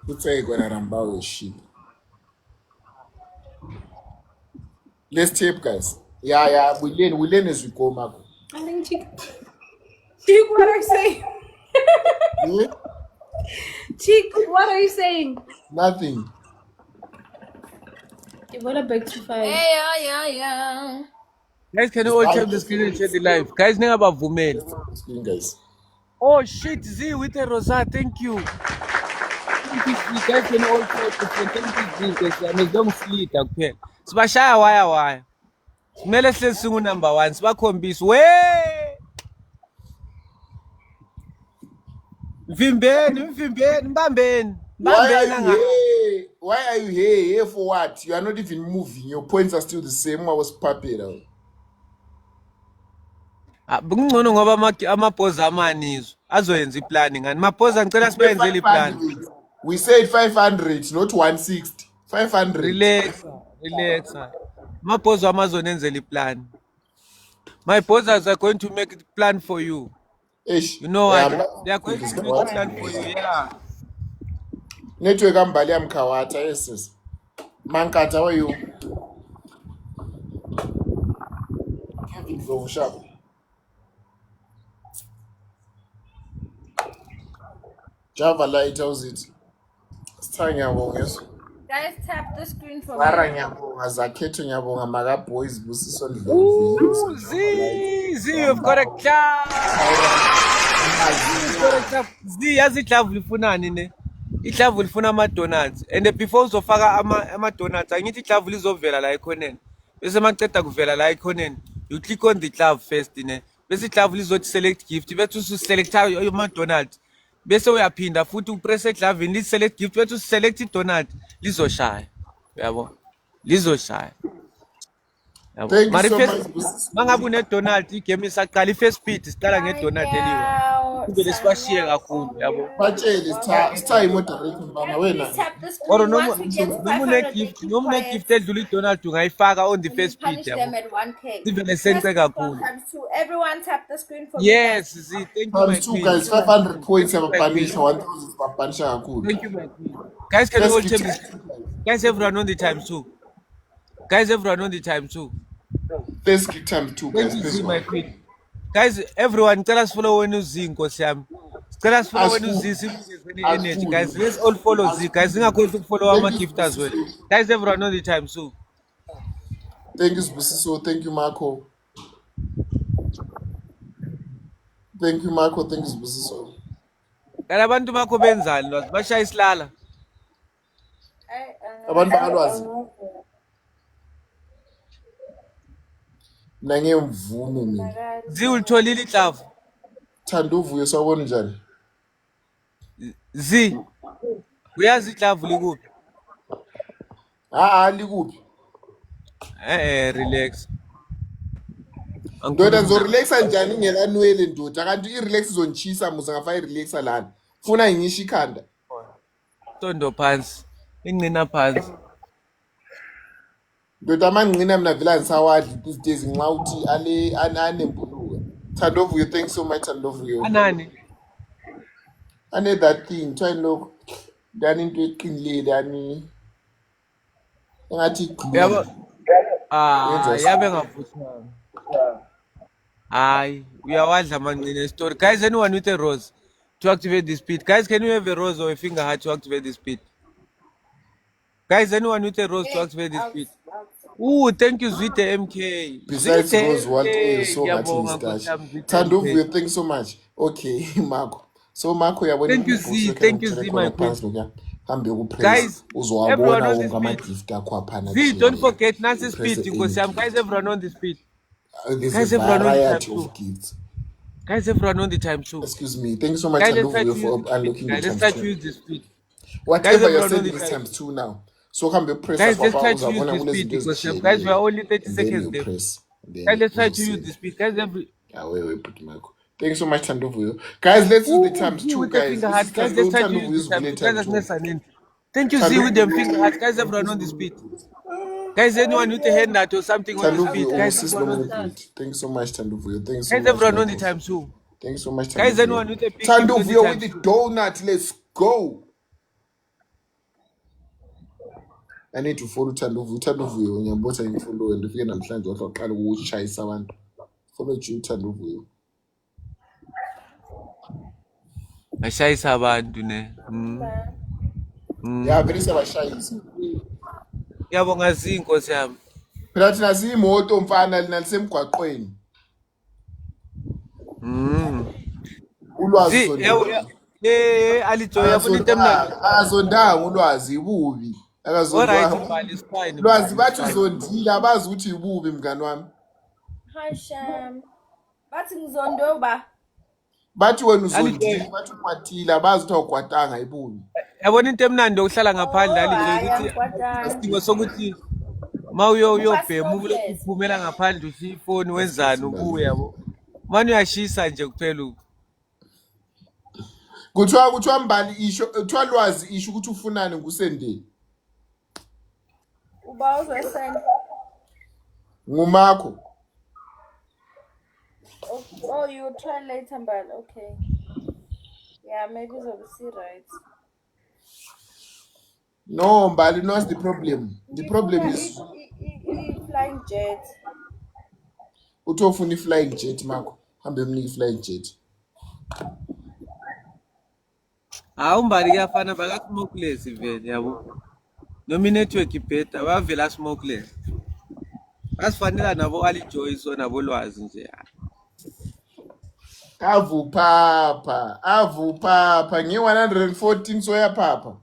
Who's say gonna Rambao shit? Let's tape, guys. Yeah, we learn as we go, Marco. I think Chick. Chick, what are you saying? Yeah? Chick, what are you saying? Nothing. You wanna back to 5. Yeah. Guys, can you all tap the screen and share the live? Guys, ningabavumeli. Screen, guys. Oh shit, Z with a Rosa, thank you. Guys, can you all tap the screen? Thank you, Z. Ngizongiflita kuphela. Sibashaya waya. Kumele sihlezi singu number 1. Sibakhombisa. We! Mvimbeni, mbambeni. Why are you here? Here for what? You are not even moving. Your points are still the same. I was puppet. Kungcono ngoba amabhoza amanizwe azoyenza iplan ngani. Mabhoza ngicela sibenzele iplan. We said 500, not 160. 500. Relax. Mabhoza amazonenzela iplan. My bosses are going to make a plan for you. Ish. You know what? Yeah, They are going to make a plan for you. Yeah. Network ambali amkhawata yes. Mankata, how are you? Go sharp. Java light, how's it? Sithanga ngiyabonga yes. Guys, tap the screen for Mara me. ngiyabonga zakhetho ngiyabonga maka boys busiso Ooh, Z, you've got a club. Z, yazi iklavu lifunani ne? Iklavu lifuna ama-donuts. And before uzofaka ama-donuts, angithi iklavu lizovela la ekhoneni. Bese maqeda kuvela la ekhoneni, you click on the club first ne. Bese iklavu lizothi select gift, bese ususelecta ama-donuts. Bese uyaphinda futhi upress eglavini li select gift, bese uselect i-donut lizoshaya. Uyabo? Lizoshaya. Thank you Mari so first much. Busiso. mangabe une-donut igame isaqala i-first beat siqala nge-donut eliwe. Kube lesibashiye kakhulu yabo. Batshele sitha imoderate mbana wena. Please tap the screen Or once we get to 500. gift, Keep noma quiet. gift edlula i-donut ungayifaka on the We first beat punish them yabo. at 1K. Sivele senze Press kakhulu. times 2. Everyone tap the screen for me. Yes, Z, thank you my Times 2 queen. guys, 500 points Thank you, my yabapanisha, queen. 1000 bapanisha kakhulu. Thank you my queen. Guys, can you all tap this? Guys, everyone on the time too. Guys, everyone on the time too. Let's get times 2 Thank guys. you, This Z, my one. queen. Guys, everyone, tell us follow when you Z, Nkosi yami. Tell us follow when you Z, simple energy. Guys, let's all follow Z. Guys, ngakhohlwa ukufollow ama-gift as well. Guys, everyone on the time too. Thank you Busiso, thank you Marco. Thank you Marco, thank you Busiso. Kanti abantu bakho benzani lwazi? Bashaya isilala. Abantu bakalwazi. Mina ngiyemvume mina. Z, ulitholile iklavu. Thanda uvuyo sawubona njani? Z, uyazi iklavu likuphi? Likuphi? Relax. Ndoda ngizorelaxa njani ngela nwele ndoda kanti irelax izonchisa muze ngafaka irelaxa lana. Funa ngisho ikhanda. Tondo phansi. Ingqina phansi. Ndoda amanqina mina vela ngisawadli these days nxa uthi anembuluka. Thanda uvuyo, thanks so much Thanda uvuyo. Anani? Ane that thing try look dani into eqinile yani engathi glue. Yabo. Wenza yabe ngavuthwanga. Hayi, uyawadla amancine story. Guys, anyone with a rose to activate the speed? Guys, can you have a rose or a finger heart to activate the speed? Guys, anyone with a rose to activate the speed? Ooh, thank you, Zwite MK. besides Zwite Rose, what MK. else? So Ngiyabonga ngathi Nkosi ngiskashi. yami, Zwite Thandovuyo, MK. thanks so much. Okay, Marco. So Marco uyabona Thank you, imibhuso Z. ekhe Thank you, ngithele Z, khona my queen. phansi lokha. Hambe ukupress. Guys, everyone Uzowabona on the wonke speed. ama-gift akho aphana Z, don't kushare. forget Nancy Upress speed. any Nkosi yami. gift. Guys, everyone on the speed. There's Guys, a everyone on the time variety too. of gifts. Guys, everyone on the time too. Excuse me. Thank you so much, Guys, let's try to Thandovuyo, use for the speed. unlocking the Guys, let's times try to 2. use the speed. Guys, Whatever you're everyone on the sending is time. times 2 now. So hambe press Guys, let's lapha try to use uzabona the speed kunezinto because guys, we are ezishayekile. only 30 And then seconds you left. press. And Guys, then let's try to use uzosend. the speed. Guys, every. Yeah, wait, put Marco. Thank you so much, Thandovuyo. Guys, let's use the Ooh, times Z 2, with the guys. finger This is heart. Guys, let's try to use Thandovuyu's the time. village Guys, time that's 2. nice and in. Thank you, Z, with them finger hearts. Guys, everyone on the speed. Guys, anyone with a hand out or something on the speed. Thandovuyo, Guys, sis everyone on the Lomugrid. speed. Thank you so much, Thandovuyo. Thank you so Guys, much, everyone on the Marcos. time too. Thank you so much, Guys, anyone Thandovuyo. with a big gift on the Thandovuyo time with the too. donut. Let's go. I need to follow Thandovuyo. Thandovuyo, ngiyambotha ngimfollow and ndifike namhlanje waxoqala ukushayisa abantu. Follow you, Thandovuyo. Ashayisa abantu ne. Yeah, vele siyabashayisa. Ngiyabonga Z, Nkosi yami. Phela thina siyimoto mfana lina lisemgwaqweni. Ulwazi Z, sondanga. alijoy yabona into emnandi. Akazondanga ulwazi ibubi. Alright, Akazondanga. Mbali, it's fine. Lwazi Mbali, bathi it's fine. uzondile abazi ukuthi ibubi mngani wami. Hi Sham. Bathi ngizondoba. Bathi wena Alijoy. uzondile, bathi ukwatile abazi ukuthi awukwatanga ibubi. Yabona into emnandi yokuhlala ngaphandle alijoy Hayi ukuthi angikwatanga. isidingo sokuthi ma uyobhema Passport ulokhu yes. uphumela ngaphandle ushiya ifoni wenzani ubuye yabo. Manje uyashisa nje kuphela. Kuthiwa Mbali isho, kuthiwa Lwazi isho ukuthi ufunani ngusendeni. Uba uzosend. Ngumakho. Oh, you try later, but okay. Yeah, maybe it's see right. No, Mbali, what's the problem? The problem is Flying jet. uthi ufuna i-flying jet makho. Hambe mnike i-flying jet. Hawu Mbali kuyafana baka-smokeless vele yabo. Noma i-network ibheda bavela smokeless. Basifanela nabo alijoy so nabo Lwazi nje. Avupapa. Ngi-114 soya papa.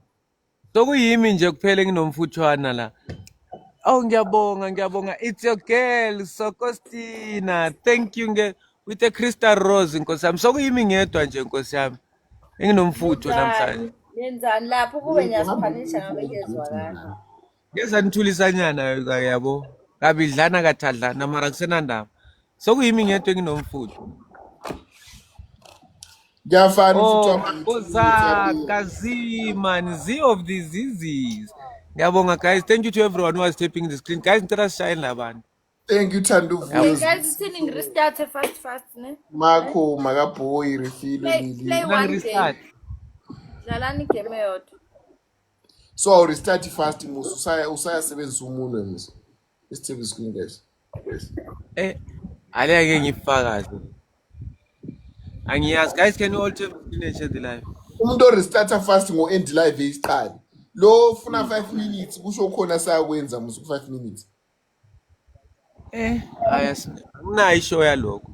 Sokuyimi nje kuphela enginomfuthwana la. Oh, ngiyabonga. It's your girl, Sokostina. Thank you with a crystal rose, Nkosi yami. Sokuyimi ngedwa nje, Nkosi yami. Enginomfutho namhlanje. Yenzani lapho kube ngiyasiphanisha ngabe kezwakala. Ngeza nithulisanyana yabo. Kabidlana kathadlana mara kusenandaba. Sokuyimi ngedwa enginomfutho. Ngiyafana Oh, ufuthi Koza, Kaziman, Z of diseases. Ngiyabonga guys. Thank you to everyone who was tapping the screen. Guys, ngicela sishayele labantu. Thank you, Okay, Thandovuyo. guys, it's in restart fast, ne? Makho makaboy refill Play lili. one Restart. game. Dlalani game eyodwa. So I'll restart fast musu. Usayasebenzisa umunwe musu. Let's take the screen, guys. Aleke ngifakaze. Angiyazi. Guys, can you all tap the screen and share the live? Umuntu restarta fast ngo-end live eyiqali. Lo ufuna 5 minutes kusho khona sayakwenza musu 5 minutes. Akunayo ishow yalokho.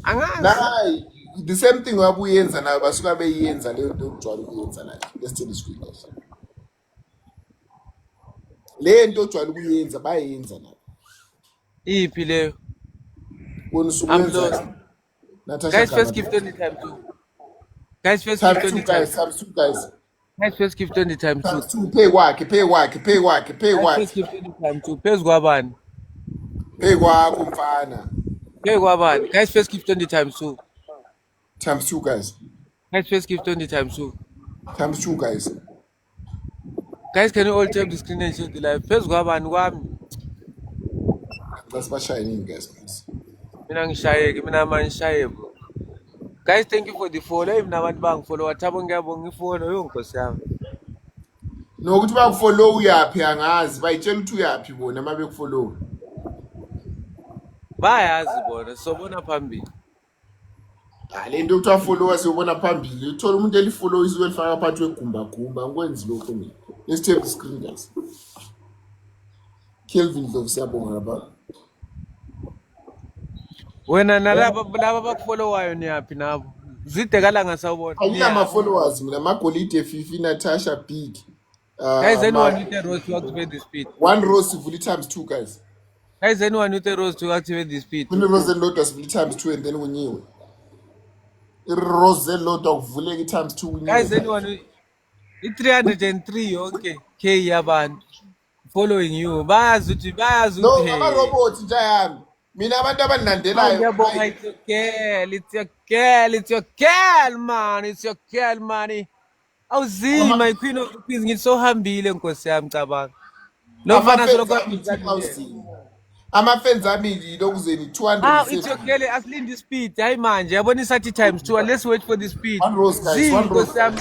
Angazi. Nayi the same thing wabuyenza nabo basuka beyenza leyo nto ojwayele ukuyenza la. Let's take the screen, guys. Le nto ojwayele ukuyenza bayenza nabo. Iphi leyo? Wena I'm lost. usukwenza. Natasha Guys, first Gama. gift on the time too. Guys, first Times gift on 2 the time. guys, times 2 guys. Guys, first gift on the time too. Times 2 pay kwakhe. Guys, first gift on the time too. Phezu kwabani? Pay kwakho mfana. Phezu kwabani? Guys, first gift on the time too. Times 2 guys. Guys, first gift on the time too. Times 2 guys. Guys, can you all tap the screen and share the live? Phezu kwabani kwami? That's my shining guys, please. Mina ngishayeke, mina manje ngishaye bro. Guys, thank you for the follow. If nabantu bangifollow, wathabo ngiyabonga ifollow yo Nkosi yami. nokuthi bakufollow uyaphi angazi bayitshela ukuthi uyaphi bona uma bekufollow. bayazi bona sobona phambili. Le nto kuthiwa followers uyobona phambili uthola umuntu elifollow izuke lifaka phakathi kwegumba angikwenzi lokho mina. Let's take the screen guys. Kelvin Dlovu siyabonga lapha. Wena laba bakufollowayo niyaphi nabo zidekala ngasawubona Ayinama-followers mina Magolide Fifi Natasha Big. guys, anyone with a rose to activate the speed? One rose sivula times 2 guys. Guys, anyone with a rose to activate the speed? Kune-rose elilodwa sivula times 2 and then kunyiwe. I-rose elilodwa kuvuleka times 2 kunyiwe. Guys, anyone with 303 yonke K yabantu following you bayazi ukuthi No, ama-robot nje yami. Mina abantu abandilandelayo. ngiyabonga, it's your girl man, it's your girl man. Awuzima my queen of the queens ngisohambile nkosi yami cabanga lo mfana Ama-fans ami lokuzeni 200. it's your girl asilinde ispeed hayi manje yabona isathi times 2 let's wait for the speed. One rose guys, one rose. Nkosi yami.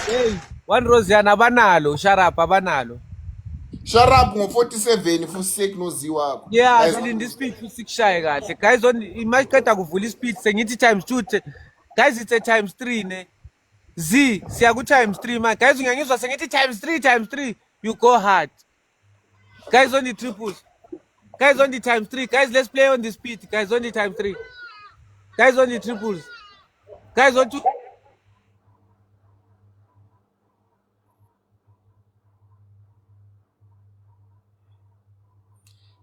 Hey, one rose yana abanalo sharap abanalo. Sharap ngo-47 futhi nozi wakho. Yeah, asilinde ispeed futhi kushaye kahle guys. Imaqeda kuvula ispeed sengithi times 2 guys, it's a times 3 ne. Z siya ku times 3 man guys, ungangizwa sengithi times 3 you go hard guys. On the triples guys, on the times 3 guys, let's play on the speed guys. On the times 3 guys, on the triples guys, on to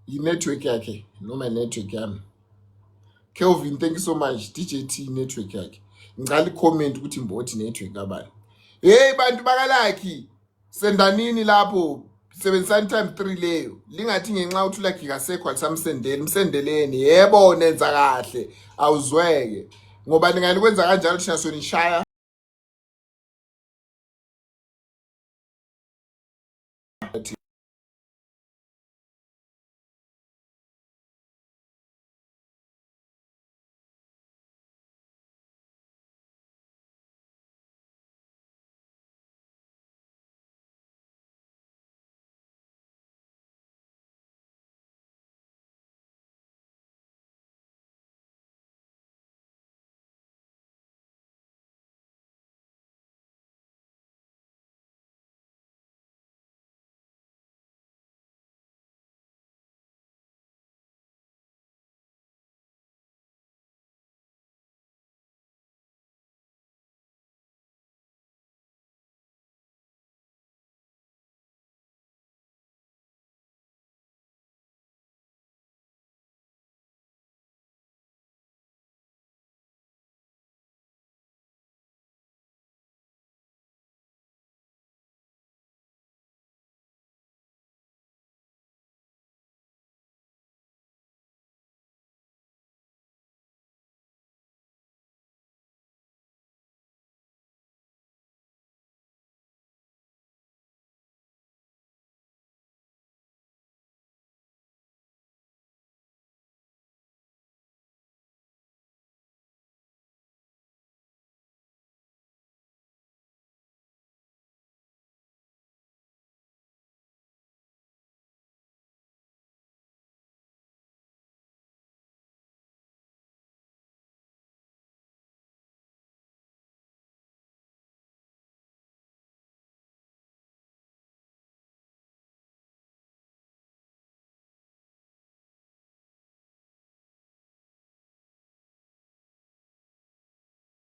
I-network yakhe noma network yami. Kelvin, thank you so much. DJ T network yakhe. Ngicela i-comment ukuthi mbothi network kabani. Hey bantu bakalaki. Sendanini lapho. Sebenzisani times 3 leyo. Lingathi ngenxa uthi ulaki kasekho alisamsendeli, msendeleni. Yebo nenza kahle. Awuzweke. Ngoba ningalikwenza kanjalo thina sonishaya.